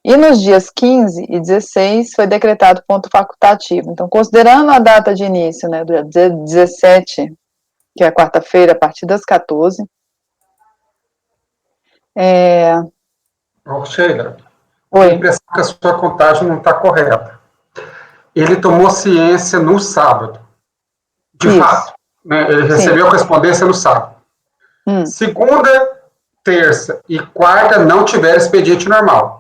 e nos dias 15 e 16 foi decretado ponto facultativo. Então, considerando a data de início, né, do dia 17, que é a quarta-feira, a partir das 14. Sheila, Oi. a impressão que a sua contagem não está correta. Ele tomou ciência no sábado, de fato. Né? Ele recebeu a correspondência no sábado. Segunda, terça e quarta não tiveram expediente normal.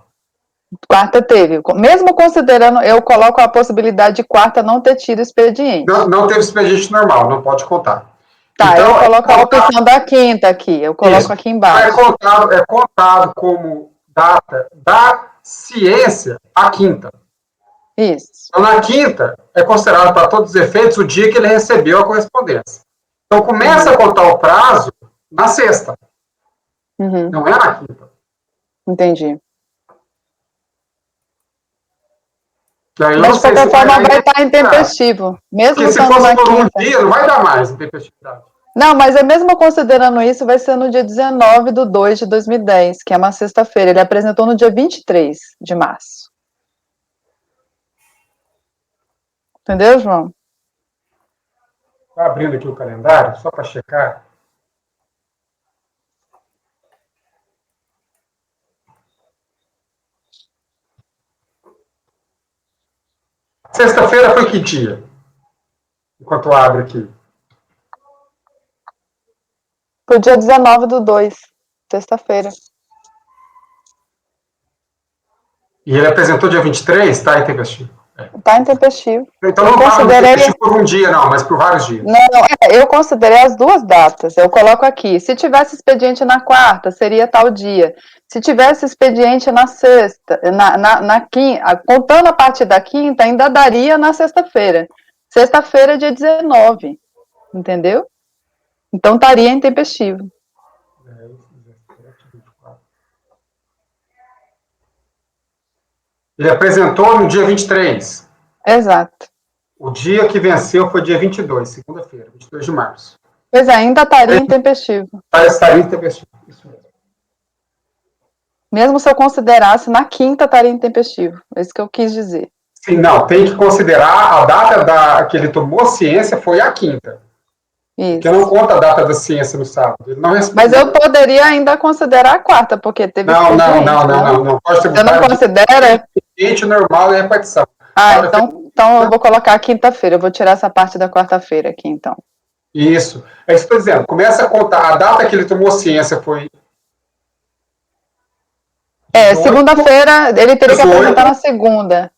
Quarta teve. Mesmo considerando, eu coloco a possibilidade de quarta não ter tido expediente. Não teve expediente normal, não pode contar. Tá, então, eu coloco a opção da quinta aqui, eu coloco isso, aqui embaixo. É contado como data da ciência a quinta. Isso. Então, na quinta, é considerado para todos os efeitos o dia que ele recebeu a correspondência. Então, começa a contar o prazo na sexta. Não é na quinta. Entendi. Aí, mas, de qualquer forma, vai estar intempestivo. Mesmo porque se fosse por um dia, não vai dar mais intempestividade. Não, mas mesmo considerando isso, vai ser no dia 19/2/2010, que é uma sexta-feira. Ele apresentou no dia 23 de março. Entendeu, João? Estou abrindo aqui o calendário, só para checar. Sexta-feira foi que dia? Enquanto eu abro aqui. Foi dia 19/2, sexta-feira. E ele apresentou dia 23? Está intempestivo. Está intempestivo. Então não estava intempestivo por um dia, não, mas por vários dias. Não, eu considerei as duas datas. Eu coloco aqui. Se tivesse expediente na quarta, seria tal dia. Se tivesse expediente na sexta, na quinta, contando a partir da quinta, ainda daria na sexta-feira. Sexta-feira, dia 19. Entendeu? Então, estaria intempestivo. Ele apresentou no dia 23. Exato. O dia que venceu foi dia 22, segunda-feira, 22 de março. Pois é, ainda estaria intempestivo. Estaria intempestivo, isso mesmo. Mesmo se eu considerasse, na quinta estaria intempestivo. É isso que eu quis dizer. Sim, não, tem que considerar a data que ele tomou ciência foi a quinta. Isso. Porque não conta a data da ciência no sábado. Ele não mas eu poderia ainda considerar a quarta, porque teve... Não. Pode ser. Você não considera? Expediente normal e repartição. Então eu vou colocar a quinta-feira. Eu vou tirar essa parte da quarta-feira aqui, então. Isso. É isso que eu estou dizendo. Começa a contar. A data que ele tomou ciência foi... segunda-feira, ele teria 18, que apresentar na segunda.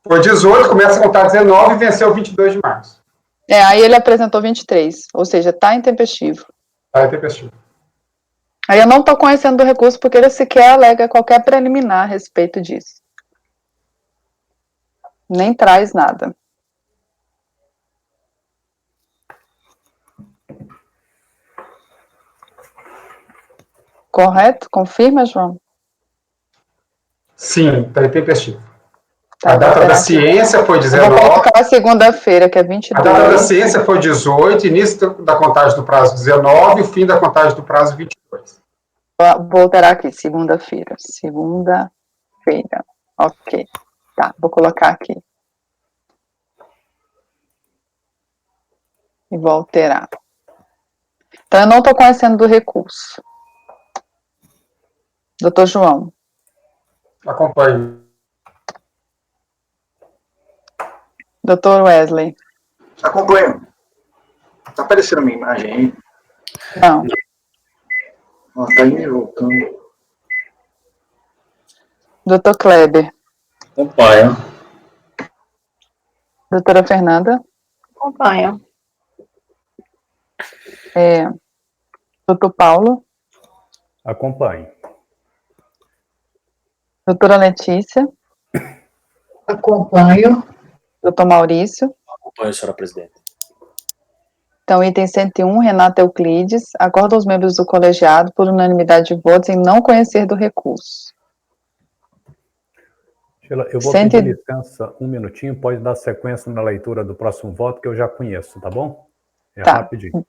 Foi 18, começa a contar 19 e venceu 22 de março. Aí ele apresentou 23, ou seja, está intempestivo. Está intempestivo. Aí eu não estou conhecendo do recurso porque ele sequer alega qualquer preliminar a respeito disso. Nem traz nada. Correto? Confirma, João? Sim, está intempestivo. Tá, a data da ciência foi eu 19. vou colocar a segunda-feira, que é A 22. data da ciência foi 18, início da contagem do prazo 19 e o fim da contagem do prazo 22. Vou alterar aqui, segunda-feira. Segunda-feira. Ok. Tá, vou colocar aqui. E vou alterar. Então, eu não estou conhecendo do recurso. Doutor João. Acompanhe. Doutor Wesley. Acompanho. Está aparecendo a minha imagem aí? Não. Está indo e voltando. Doutor Kleber. Acompanho. Doutora Fernanda. Acompanho. Doutor Paulo. Acompanho. Doutora Letícia. Acompanho. Doutor Maurício. Acompanho, senhora presidente. Então, item 101, Renata Euclides, acorda os membros do colegiado por unanimidade de votos em não conhecer do recurso. Sheila, eu vou pedir licença um minutinho, pode dar sequência na leitura do próximo voto, que eu já conheço, tá bom? Tá. Rapidinho.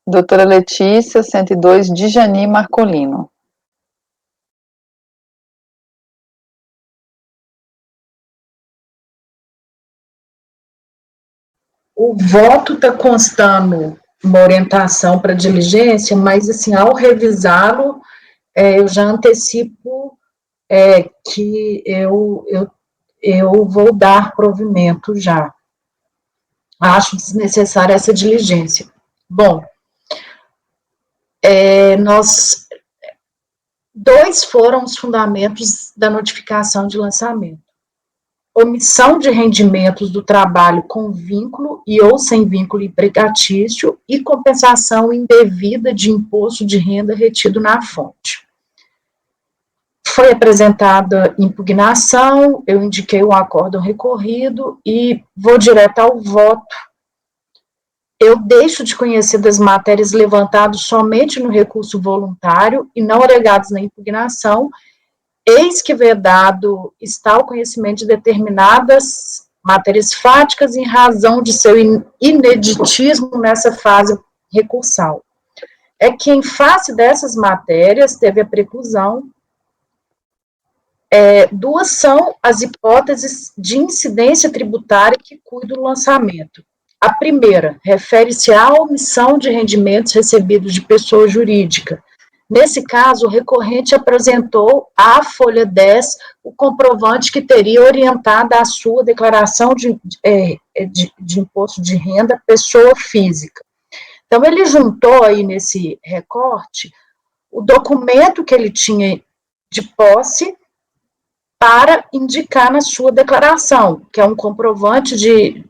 Doutora Letícia, 102, Djani Marcolino. O voto está constando uma orientação para diligência, mas, assim, ao revisá-lo, eu já antecipo que eu vou dar provimento já. Acho desnecessária essa diligência. Bom, dois foram os fundamentos da notificação de lançamento. Omissão de rendimentos do trabalho com vínculo e ou sem vínculo empregatício e compensação indevida de imposto de renda retido na fonte. Foi apresentada impugnação, eu indiquei o acórdão recorrido e vou direto ao voto. Eu deixo de conhecer das matérias levantadas somente no recurso voluntário e não alegados na impugnação, eis que vedado está o conhecimento de determinadas matérias fáticas em razão de seu ineditismo nessa fase recursal. É que, em face dessas matérias, teve a preclusão. Duas são as hipóteses de incidência tributária que cuidam do lançamento. A primeira refere-se à omissão de rendimentos recebidos de pessoa jurídica. Nesse caso, o recorrente apresentou à folha 10 o comprovante que teria orientado a sua declaração de imposto de renda pessoa física. Então, ele juntou aí nesse recorte o documento que ele tinha de posse para indicar na sua declaração, que é um comprovante de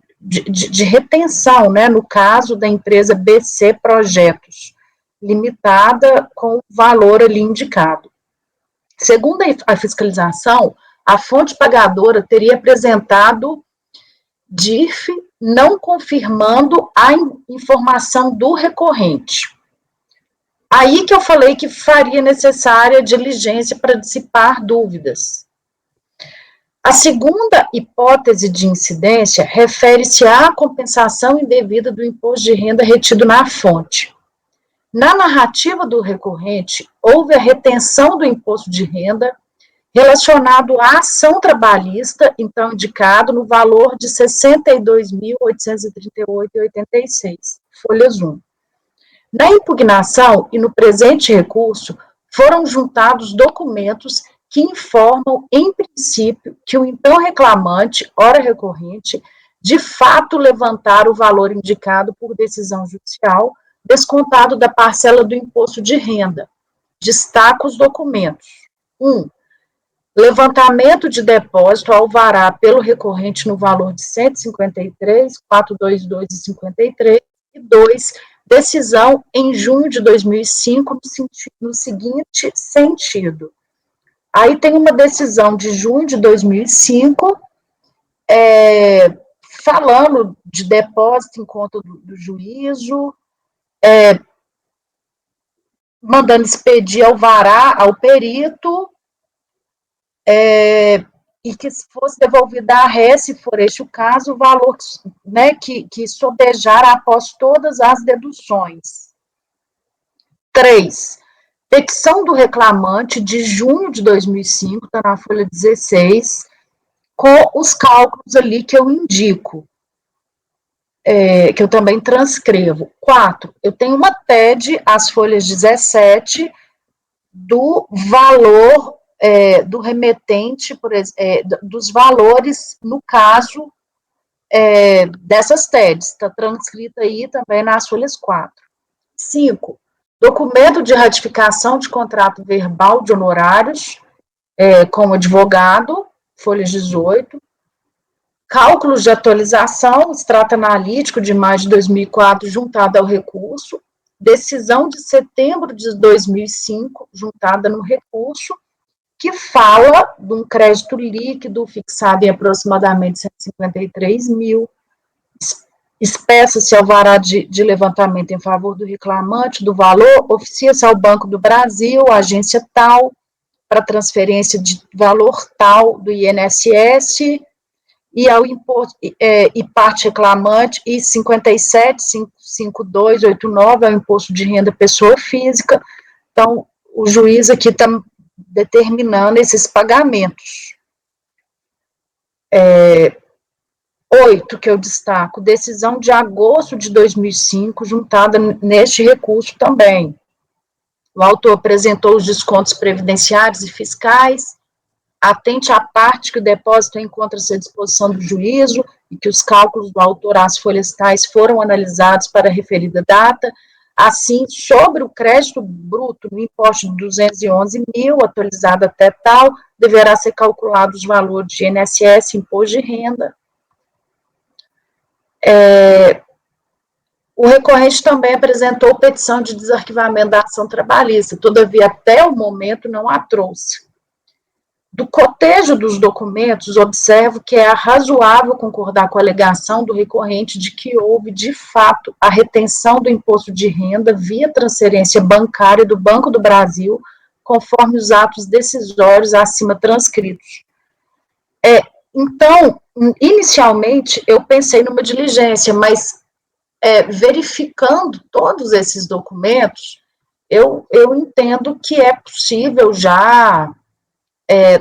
retenção, né, no caso da empresa BC Projetos, limitada com o valor ali indicado. Segundo a fiscalização, a fonte pagadora teria apresentado DIRF não confirmando a informação do recorrente. Aí que eu falei que faria necessária diligência para dissipar dúvidas. A segunda hipótese de incidência refere-se à compensação indevida do imposto de renda retido na fonte. Na narrativa do recorrente, houve a retenção do imposto de renda relacionado à ação trabalhista, então indicado no valor de R$ 62.838,86, folhas 1. Na impugnação e no presente recurso, foram juntados documentos que informam, em princípio, que o então reclamante, ora recorrente, de fato levantar o valor indicado por decisão judicial, descontado da parcela do imposto de renda. Destaco os documentos. 1. Levantamento de depósito alvará pelo recorrente no valor de R$ 153.422,53. E 2. Decisão em junho de 2005 no seguinte sentido. Aí tem uma decisão de junho de 2005, falando de depósito em conta do juízo, mandando expedir alvará ao perito, e que se fosse devolvida à ré, se for este o caso, o valor, né, que sobejar após todas as deduções. 3. Petição do reclamante de junho de 2005, está na folha 16, com os cálculos ali que eu indico, que eu também transcrevo. 4. Eu tenho uma TED, as folhas 17, do valor do remetente, dos valores, no caso, dessas TEDs. Está transcrita aí também nas folhas 4. 5. Documento de ratificação de contrato verbal de honorários com o advogado, folhas 18. Cálculos de atualização, extrato analítico de maio de 2004 juntado ao recurso. Decisão de setembro de 2005 juntada no recurso, que fala de um crédito líquido fixado em aproximadamente 153 mil. Espeça-se alvará de levantamento em favor do reclamante do valor, oficia-se ao Banco do Brasil, agência tal, para transferência de valor tal do INSS, e ao imposto, e parte reclamante, e 57.55289 é o imposto de renda pessoa física. Então, o juiz aqui está determinando esses pagamentos. 8, que eu destaco, decisão de agosto de 2005, juntada neste recurso também. O autor apresentou os descontos previdenciários e fiscais, atente à parte que o depósito encontra-se à disposição do juízo e que os cálculos do autor às folhas tais foram analisados para a referida data. Assim, sobre o crédito bruto no imposto de 211 mil, atualizado até tal, deverá ser calculado os valores de INSS, imposto de renda. O recorrente também apresentou petição de desarquivamento da ação trabalhista, todavia, até o momento, não a trouxe. Do cotejo dos documentos, observo que é razoável concordar com a alegação do recorrente de que houve, de fato, a retenção do imposto de renda via transferência bancária do Banco do Brasil, conforme os atos decisórios acima transcritos. Então, inicialmente, eu pensei numa diligência, mas verificando todos esses documentos, eu entendo que é possível já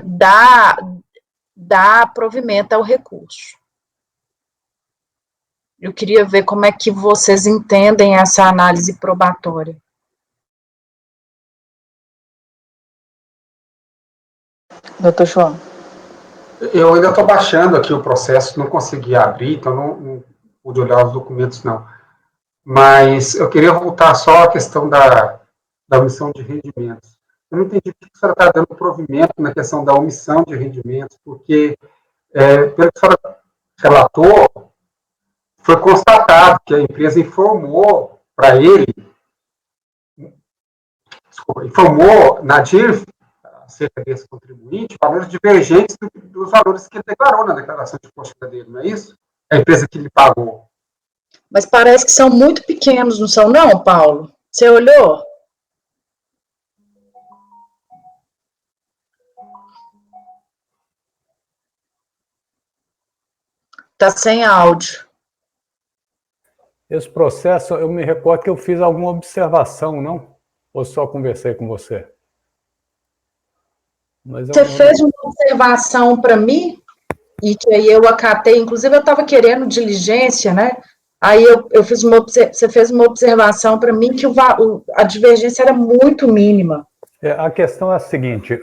dar provimento ao recurso. Eu queria ver como é que vocês entendem essa análise probatória. Doutor João. Eu ainda estou baixando aqui o processo, não consegui abrir, então não pude olhar os documentos, não. Mas eu queria voltar só à questão da omissão de rendimentos. Eu não entendi por que a senhora está dando provimento na questão da omissão de rendimentos, porque, pelo que a senhora relatou, foi constatado que a empresa informou para ele, informou na DIRF, acerca desse contribuinte, valores divergentes dos valores que ele declarou na declaração de imposto dele, não é isso? A empresa que lhe pagou. Mas parece que são muito pequenos, não são não, Paulo? Você olhou? Está sem áudio. Esse processo, eu me recordo que eu fiz alguma observação, não? Ou só conversei com você? Mas você fez uma observação para mim, e que aí eu acatei, inclusive eu estava querendo diligência, né? Aí eu fiz você fez uma observação para mim que a divergência era muito mínima. A questão é a seguinte,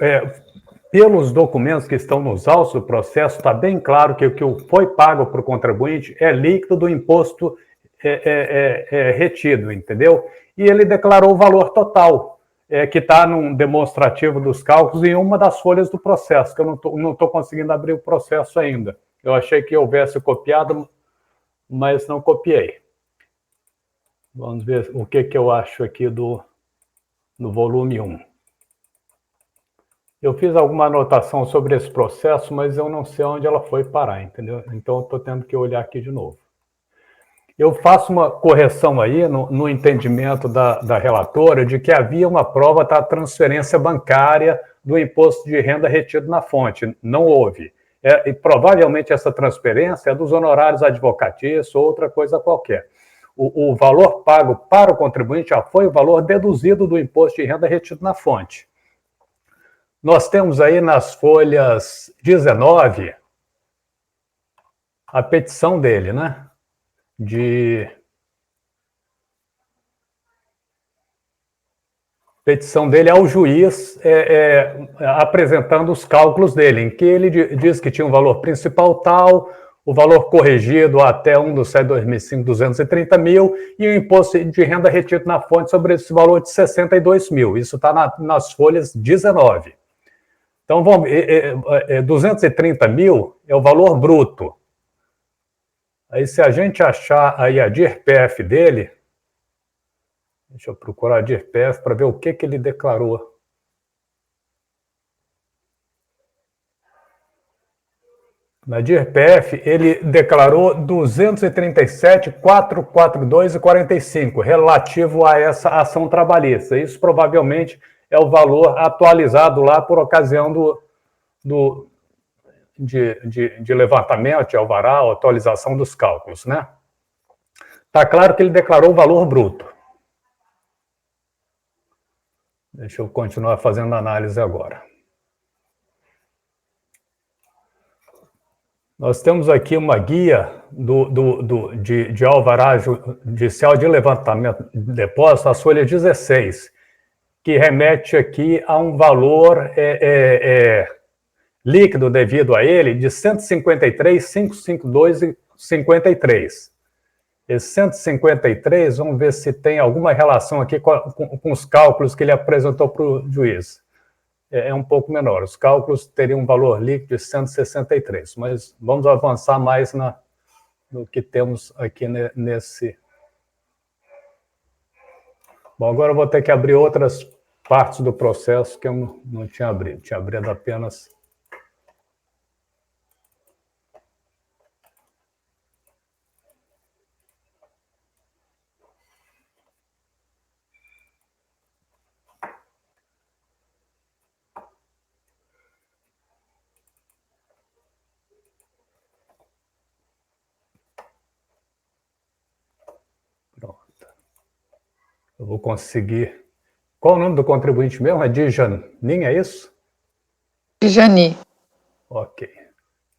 pelos documentos que estão nos autos do processo, está bem claro que o que foi pago para o contribuinte é líquido do imposto retido, entendeu? E ele declarou o valor total, que está num demonstrativo dos cálculos em uma das folhas do processo, que eu não estou conseguindo abrir o processo ainda. Eu achei que houvesse copiado, mas não copiei. Vamos ver o que eu acho aqui do volume 1. Eu fiz alguma anotação sobre esse processo, mas eu não sei onde ela foi parar, entendeu? Então, eu estou tendo que olhar aqui de novo. Eu faço uma correção aí no entendimento da relatora de que havia uma prova da transferência bancária do imposto de renda retido na fonte. Não houve. E provavelmente essa transferência é dos honorários advocatícios ou outra coisa qualquer. O valor pago para o contribuinte já foi o valor deduzido do imposto de renda retido na fonte. Nós temos aí nas folhas 19 a petição dele, né? Petição dele ao juiz, apresentando os cálculos dele, em que ele diz que tinha um valor principal tal, o valor corrigido até 1/7/2005, 230 mil, e o imposto de renda retido na fonte sobre esse valor de 62 mil. Isso está nas folhas 19. Então, 230 mil é o valor bruto. Aí, se a gente achar aí a DIRPF dele, deixa eu procurar a DIRPF para ver o que ele declarou. Na DIRPF, ele declarou 237.442,45, relativo a essa ação trabalhista. Isso provavelmente é o valor atualizado lá por ocasião de levantamento, de alvará, atualização dos cálculos, né? Está claro que ele declarou o valor bruto. Deixa eu continuar fazendo análise agora. Nós temos aqui uma guia de alvará judicial de levantamento de depósito, a folha 16, que remete aqui a um valor líquido devido a ele de 153.552,53. Esse 153, vamos ver se tem alguma relação aqui com os cálculos que ele apresentou para o juiz. É um pouco menor. Os cálculos teriam um valor líquido de 163, mas vamos avançar mais no que temos aqui nesse. Bom, agora eu vou ter que abrir outras partes do processo que eu não tinha abrido. Tinha abrido apenas. Eu vou conseguir. Qual o nome do contribuinte mesmo? É Djanin, é isso? Djani. Ok.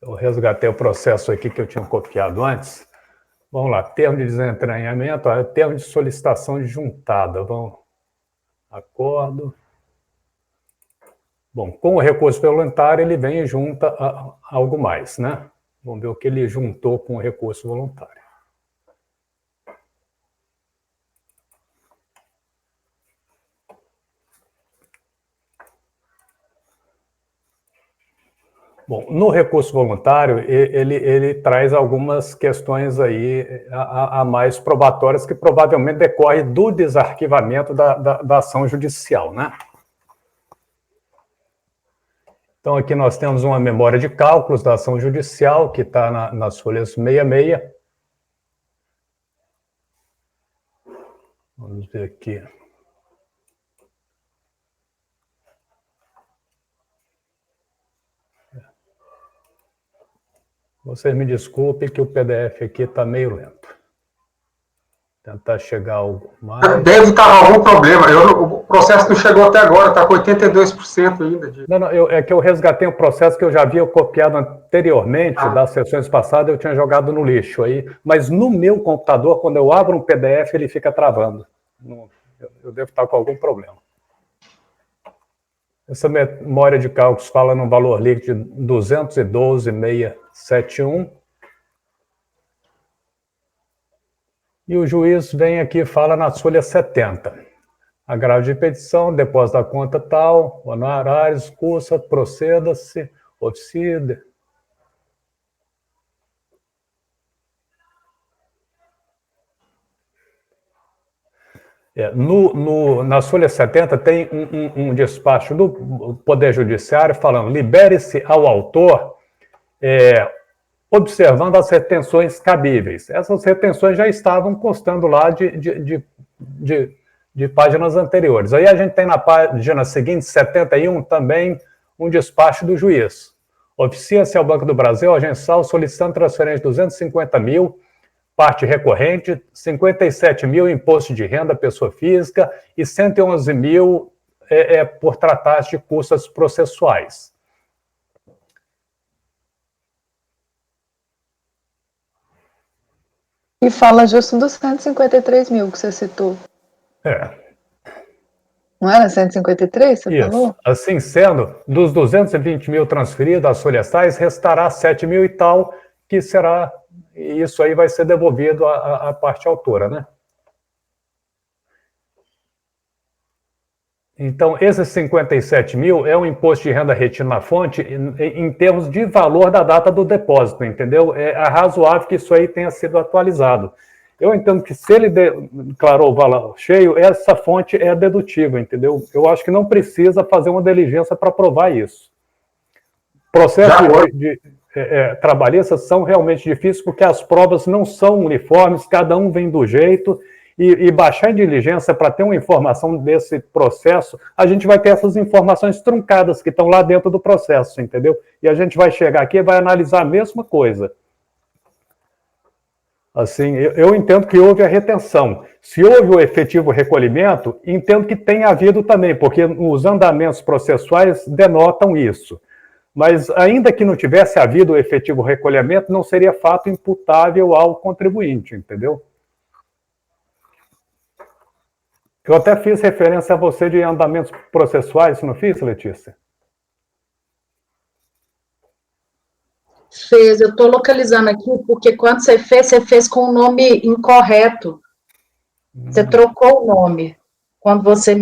Eu resgatei o processo aqui que eu tinha copiado antes. Vamos lá. Termo de desentranhamento, termo de solicitação de juntada. Vamos. Acordo. Bom, com o recurso voluntário, ele vem e junta algo mais, né? Vamos ver o que ele juntou com o recurso voluntário. Bom, no recurso voluntário, ele traz algumas questões aí a mais probatórias que provavelmente decorrem do desarquivamento da ação judicial, né? Então, aqui nós temos uma memória de cálculos da ação judicial, que está nas folhas 66. Vamos ver aqui. Vocês me desculpem que o PDF aqui está meio lento. Tentar chegar algo mais. Deve estar algum problema. O processo não chegou até agora, está com 82% ainda. Não, é que eu resgatei um processo que eu já havia copiado anteriormente, das sessões passadas, eu tinha jogado no lixo aí. Mas no meu computador, quando eu abro um PDF, ele fica travando. Eu devo estar com algum problema. Essa memória de cálculos fala num valor líquido de 212.671. E o juiz vem aqui e fala na folha 70. Agravo de petição, depósito da conta tal, honorários, cursa, proceda-se, oficie. Na folha 70 tem um despacho do Poder Judiciário falando: libere-se ao autor observando as retenções cabíveis. Essas retenções já estavam constando lá de páginas anteriores. Aí a gente tem na página seguinte, 71, também um despacho do juiz, Oficia-se ao Banco do Brasil, Agensal, solicitando transferência de 250 mil, parte recorrente, 57 mil imposto de renda pessoa física e 111 mil por tratar de custas processuais. E fala justo dos 153 mil que você citou. Não era 153, você falou? Assim sendo, dos 220 mil transferidos às folhas tais, restará 7 mil e tal, que será, isso aí vai ser devolvido à parte autora, né? Então, esses 57 mil é um imposto de renda retido na fonte em termos de valor da data do depósito, entendeu? É razoável que isso aí tenha sido atualizado. Eu entendo que se ele declarou o valor cheio, essa fonte é dedutível, entendeu? Eu acho que não precisa fazer uma diligência para provar isso. Processos trabalhistas são realmente difíceis porque as provas não são uniformes, cada um vem do jeito, e baixar em diligência para ter uma informação desse processo, a gente vai ter essas informações truncadas que estão lá dentro do processo, entendeu? E a gente vai chegar aqui e vai analisar a mesma coisa. Assim, eu entendo que houve a retenção. Se houve o efetivo recolhimento, entendo que tem havido também, porque os andamentos processuais denotam isso. Mas, ainda que não tivesse havido o efetivo recolhimento, não seria fato imputável ao contribuinte, entendeu? Eu até fiz referência a você de andamentos processuais, não fiz, Letícia? Fez, eu estou localizando aqui, porque quando você fez com o nome incorreto. Você trocou o nome. Quando você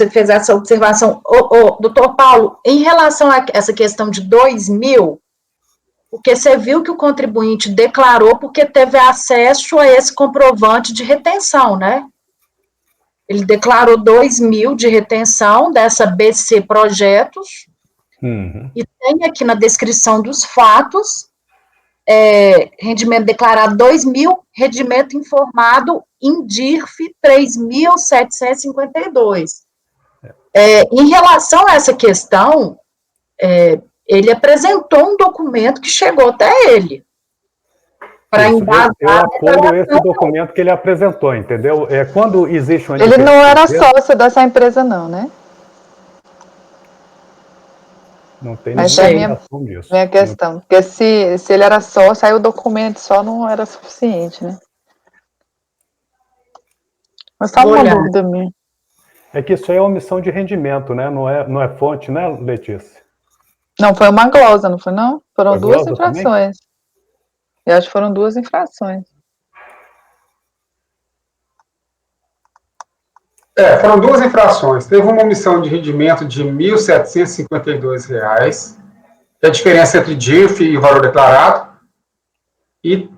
fez essa observação. Doutor Paulo, em relação a essa questão de 2.000, porque você viu que o contribuinte declarou porque teve acesso a esse comprovante de retenção, né? Ele declarou 2.000 de retenção dessa BC Projetos, e tem aqui na descrição dos fatos, rendimento declarado 2.000, rendimento informado em DIRF 3.752. Em relação a essa questão, ele apresentou um documento que chegou até ele. Eu apoio esse documento que ele apresentou, entendeu? Quando existe uma... Ele não era sócio dessa empresa, não, né? Não tem nenhuma indicação disso. Minha questão, porque se ele era sócio, aí o documento só não era suficiente, né? Mas só uma dúvida minha. É que isso aí é omissão de rendimento, né? Não é fonte, né, Letícia? Não, foi uma glosa, não foi não? Foram duas infrações. Também? Eu acho que foram 2 infrações. Foram 2 infrações. Teve uma omissão de rendimento de R$ 1.752, que é a diferença entre DIRF e o valor declarado. E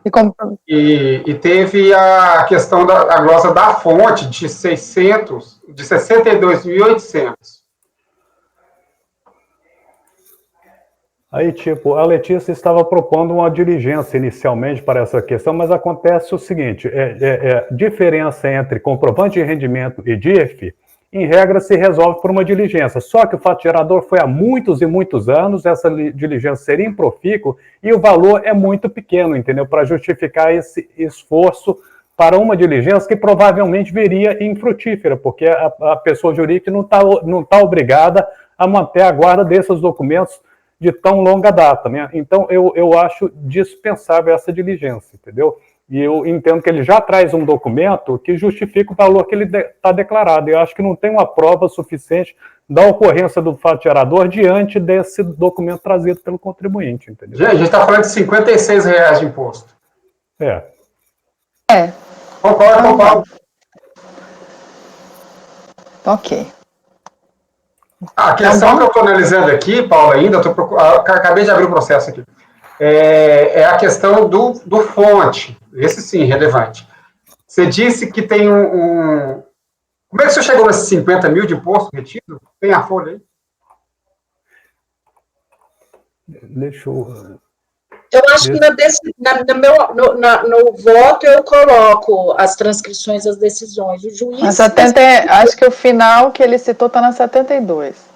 teve a questão da glosa da fonte de 62.800. Aí, a Letícia estava propondo uma diligência inicialmente para essa questão, mas acontece o seguinte, diferença entre comprovante de rendimento e DIRF, em regra, se resolve por uma diligência. Só que o fato gerador foi há muitos e muitos anos, essa diligência seria improfícua e o valor é muito pequeno, entendeu? Para justificar esse esforço para uma diligência que provavelmente viria infrutífera, porque a pessoa jurídica não tá obrigada a manter a guarda desses documentos de tão longa data, né? Então, eu acho dispensável essa diligência, entendeu? E eu entendo que ele já traz um documento que justifica o valor que ele está declarado. Eu acho que não tem uma prova suficiente da ocorrência do fato gerador diante desse documento trazido pelo contribuinte, entendeu? Gente, a gente está falando de R$ 56,00 de imposto. Concordo. Ok. A questão que eu estou analisando aqui, Paulo, ainda, acabei de abrir o processo aqui, é a questão do fonte, esse sim, relevante. Você disse que tem Como é que você chegou nesses 50 mil de imposto retido? Tem a folha aí? Deixa eu... Eu acho que no voto eu coloco as transcrições das decisões. O juiz... Acho que o final que ele citou está na 72.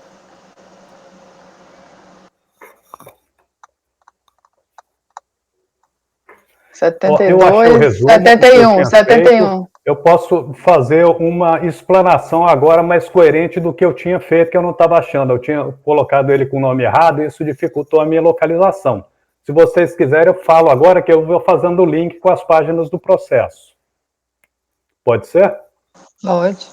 72, eu achei o resumo, 71, 71. Eu posso fazer uma explanação agora mais coerente do que eu tinha feito, que eu não estava achando. Eu tinha colocado ele com o nome errado e isso dificultou a minha localização. Se vocês quiserem, eu falo agora que eu vou fazendo o link com as páginas do processo. Pode ser? Pode.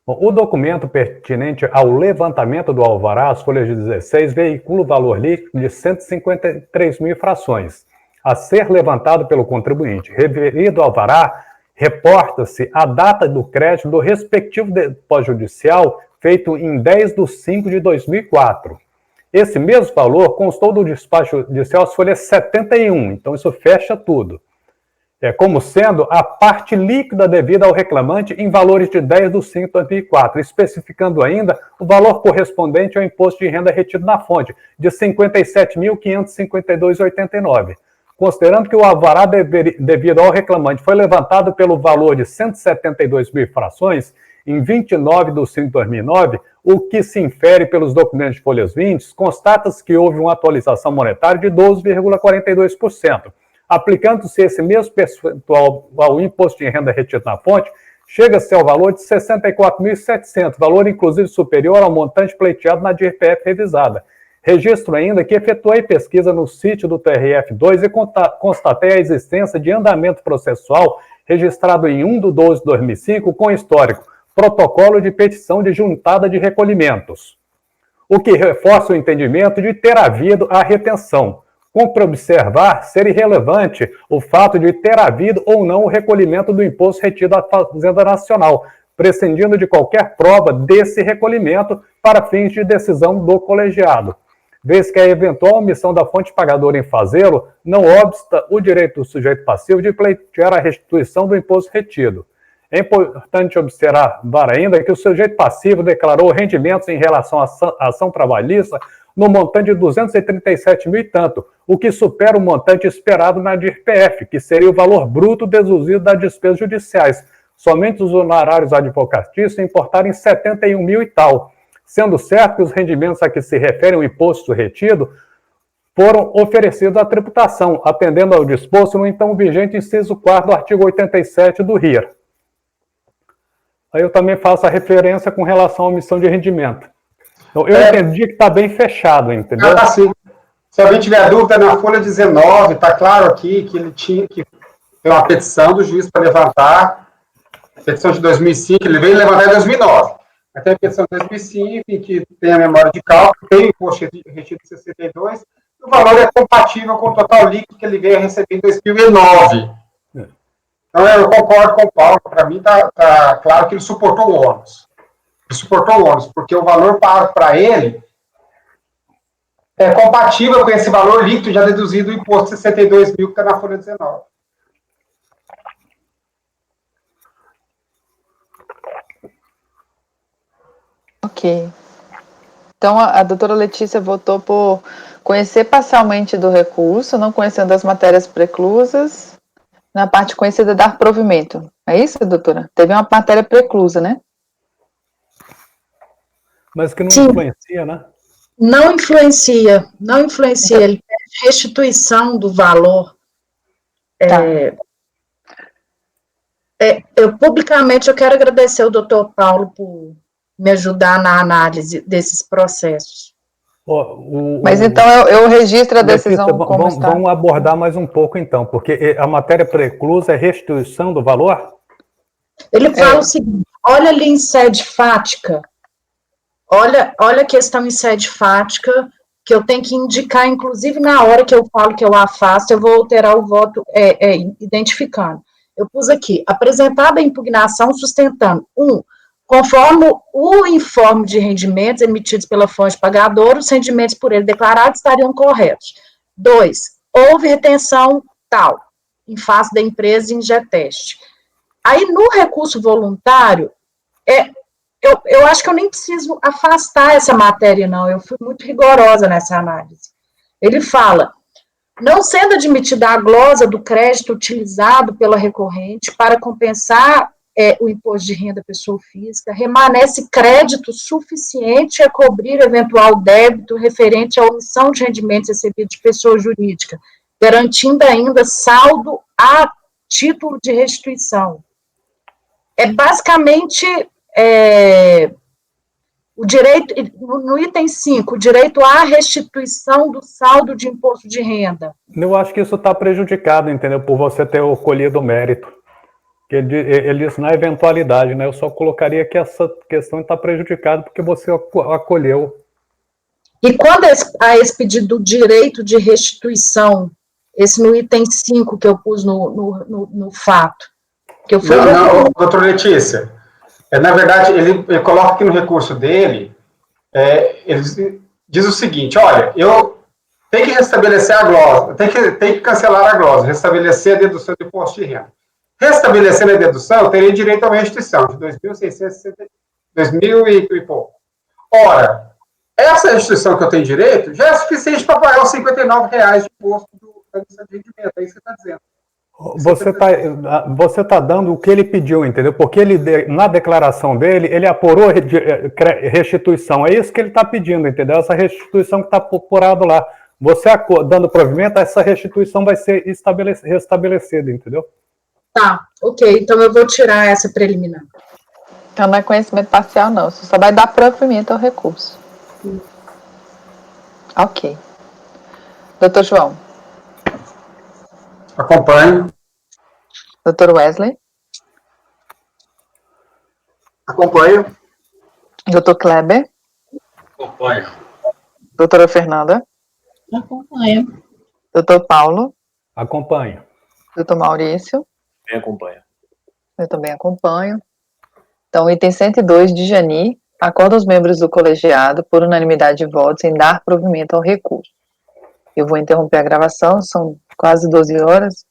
Bom, o documento pertinente ao levantamento do alvará, as folhas de 16, veicula o valor líquido de 153 mil frações a ser levantado pelo contribuinte. Referido ao alvará, reporta-se a data do crédito do respectivo depósito judicial feito em 10/5/2004. Esse mesmo valor constou do despacho judicial às folhas 71, então isso fecha tudo. Como sendo a parte líquida devida ao reclamante em valores de 10/5/2004, especificando ainda o valor correspondente ao imposto de renda retido na fonte, de R$ 57.552,89. Considerando que o alvará devido ao reclamante foi levantado pelo valor de 172 mil frações em 29/5/2009, o que se infere pelos documentos de folhas 20, constata-se que houve uma atualização monetária de 12,42%. Aplicando-se esse mesmo percentual ao imposto de renda retido na fonte, chega-se ao valor de 64.700, valor inclusive superior ao montante pleiteado na DIRPF revisada. Registro ainda que efetuei pesquisa no sítio do TRF2 e constatei a existência de andamento processual registrado em 1/12/2005 com histórico, protocolo de petição de juntada de recolhimentos, o que reforça o entendimento de ter havido a retenção. Cumpre observar ser irrelevante o fato de ter havido ou não o recolhimento do imposto retido à Fazenda Nacional, prescindindo de qualquer prova desse recolhimento para fins de decisão do colegiado, vez que a eventual omissão da fonte pagadora em fazê-lo não obsta o direito do sujeito passivo de pleitear a restituição do imposto retido. É importante observar ainda que o sujeito passivo declarou rendimentos em relação à ação trabalhista no montante de 237 mil e tanto, o que supera o montante esperado na DIRPF, que seria o valor bruto deduzido das despesas judiciais. Somente os honorários advocatícios importarem 71 mil e tal, sendo certo que os rendimentos a que se refere o imposto retido foram oferecidos à tributação, atendendo ao disposto no então vigente inciso 4º do artigo 87 do RIR. Aí eu também faço a referência com relação à omissão de rendimento. Então, eu entendi que está bem fechado, entendeu? Ah, sim. Se alguém tiver dúvida, na folha 19, está claro aqui que ele tinha que ter uma petição do juiz para levantar, a petição de 2005, ele veio levantar em 2009. Mas tem a petição de 2005, em que tem a memória de cálculo, tem o imposto retido de 62, e o valor é compatível com o total líquido que ele veio a receber em 2009. Então, eu concordo com o Paulo, para mim está claro que ele suportou o ônus. Ele suportou o ônus, porque o valor pago para ele é compatível com esse valor líquido já deduzido do imposto de 62 mil que está na folha 19. Ok. Então, a doutora Letícia votou por conhecer parcialmente do recurso, não conhecendo as matérias preclusas, na parte conhecida dar provimento. É isso, doutora? Teve uma matéria preclusa, né? Mas que não Sim. influencia, né? Não influencia. Ele pede restituição do valor. Publicamente, eu quero agradecer ao doutor Paulo por me ajudar na análise desses processos. Mas então eu registro a decisão como está. Vamos abordar mais um pouco, então, porque a matéria preclusa é restituição do valor? Ele fala o seguinte, olha ali em sede fática, olha a questão em sede fática, que eu tenho que indicar, inclusive na hora que eu falo que eu afasto, eu vou alterar o voto identificando. Eu pus aqui, apresentada a impugnação sustentando, conforme o informe de rendimentos emitidos pela fonte pagadora, os rendimentos por ele declarados estariam corretos. 2, houve retenção tal, em face da empresa em Geteste. Aí, no recurso voluntário, eu acho que eu nem preciso afastar essa matéria, não. Eu fui muito rigorosa nessa análise. Ele fala, não sendo admitida a glosa do crédito utilizado pela recorrente para compensar o imposto de renda pessoa física, remanesce crédito suficiente a cobrir eventual débito referente à omissão de rendimentos recebidos de pessoa jurídica garantindo ainda saldo a título de restituição. É basicamente o direito, no item 5, o direito à restituição do saldo de imposto de renda. Eu acho que isso está prejudicado, entendeu? Por você ter colhido o mérito. Ele diz na eventualidade, né? Eu só colocaria que essa questão está prejudicada porque você acolheu. E quando há esse pedido do direito de restituição, esse no item 5 que eu pus no fato, que eu fui... Não, doutora Letícia, na verdade, ele coloca aqui no recurso dele, ele diz o seguinte, olha, eu tenho que restabelecer a glosa, tem que cancelar a glosa, restabelecer a dedução do imposto de renda. Restabelecendo a dedução, eu teria direito a uma restituição de 2.660, 2.000 e pouco. Ora, essa restituição que eu tenho direito já é suficiente para pagar os R$59 de imposto da lista de rendimento, é isso que você está dizendo. Você tá dando o que ele pediu, entendeu? Porque ele, na declaração dele, ele apurou restituição. É isso que ele está pedindo, entendeu? Essa restituição que está apurado lá. Você dando provimento, essa restituição vai ser restabelecida, entendeu? Tá, ok. Então eu vou tirar essa preliminar. Então não é conhecimento parcial, não. Você só vai dar provimento ao recurso. Ok. Doutor João. Acompanho. Doutor Wesley. Acompanho. Doutor Kleber. Acompanho. Doutora Fernanda. Acompanho. Doutor Paulo. Acompanho. Doutor Maurício. Também acompanho. Eu também acompanho. Então, item 102 de Jani, acorda os membros do colegiado, por unanimidade de votos, em dar provimento ao recurso. Eu vou interromper a gravação, são quase 12 horas.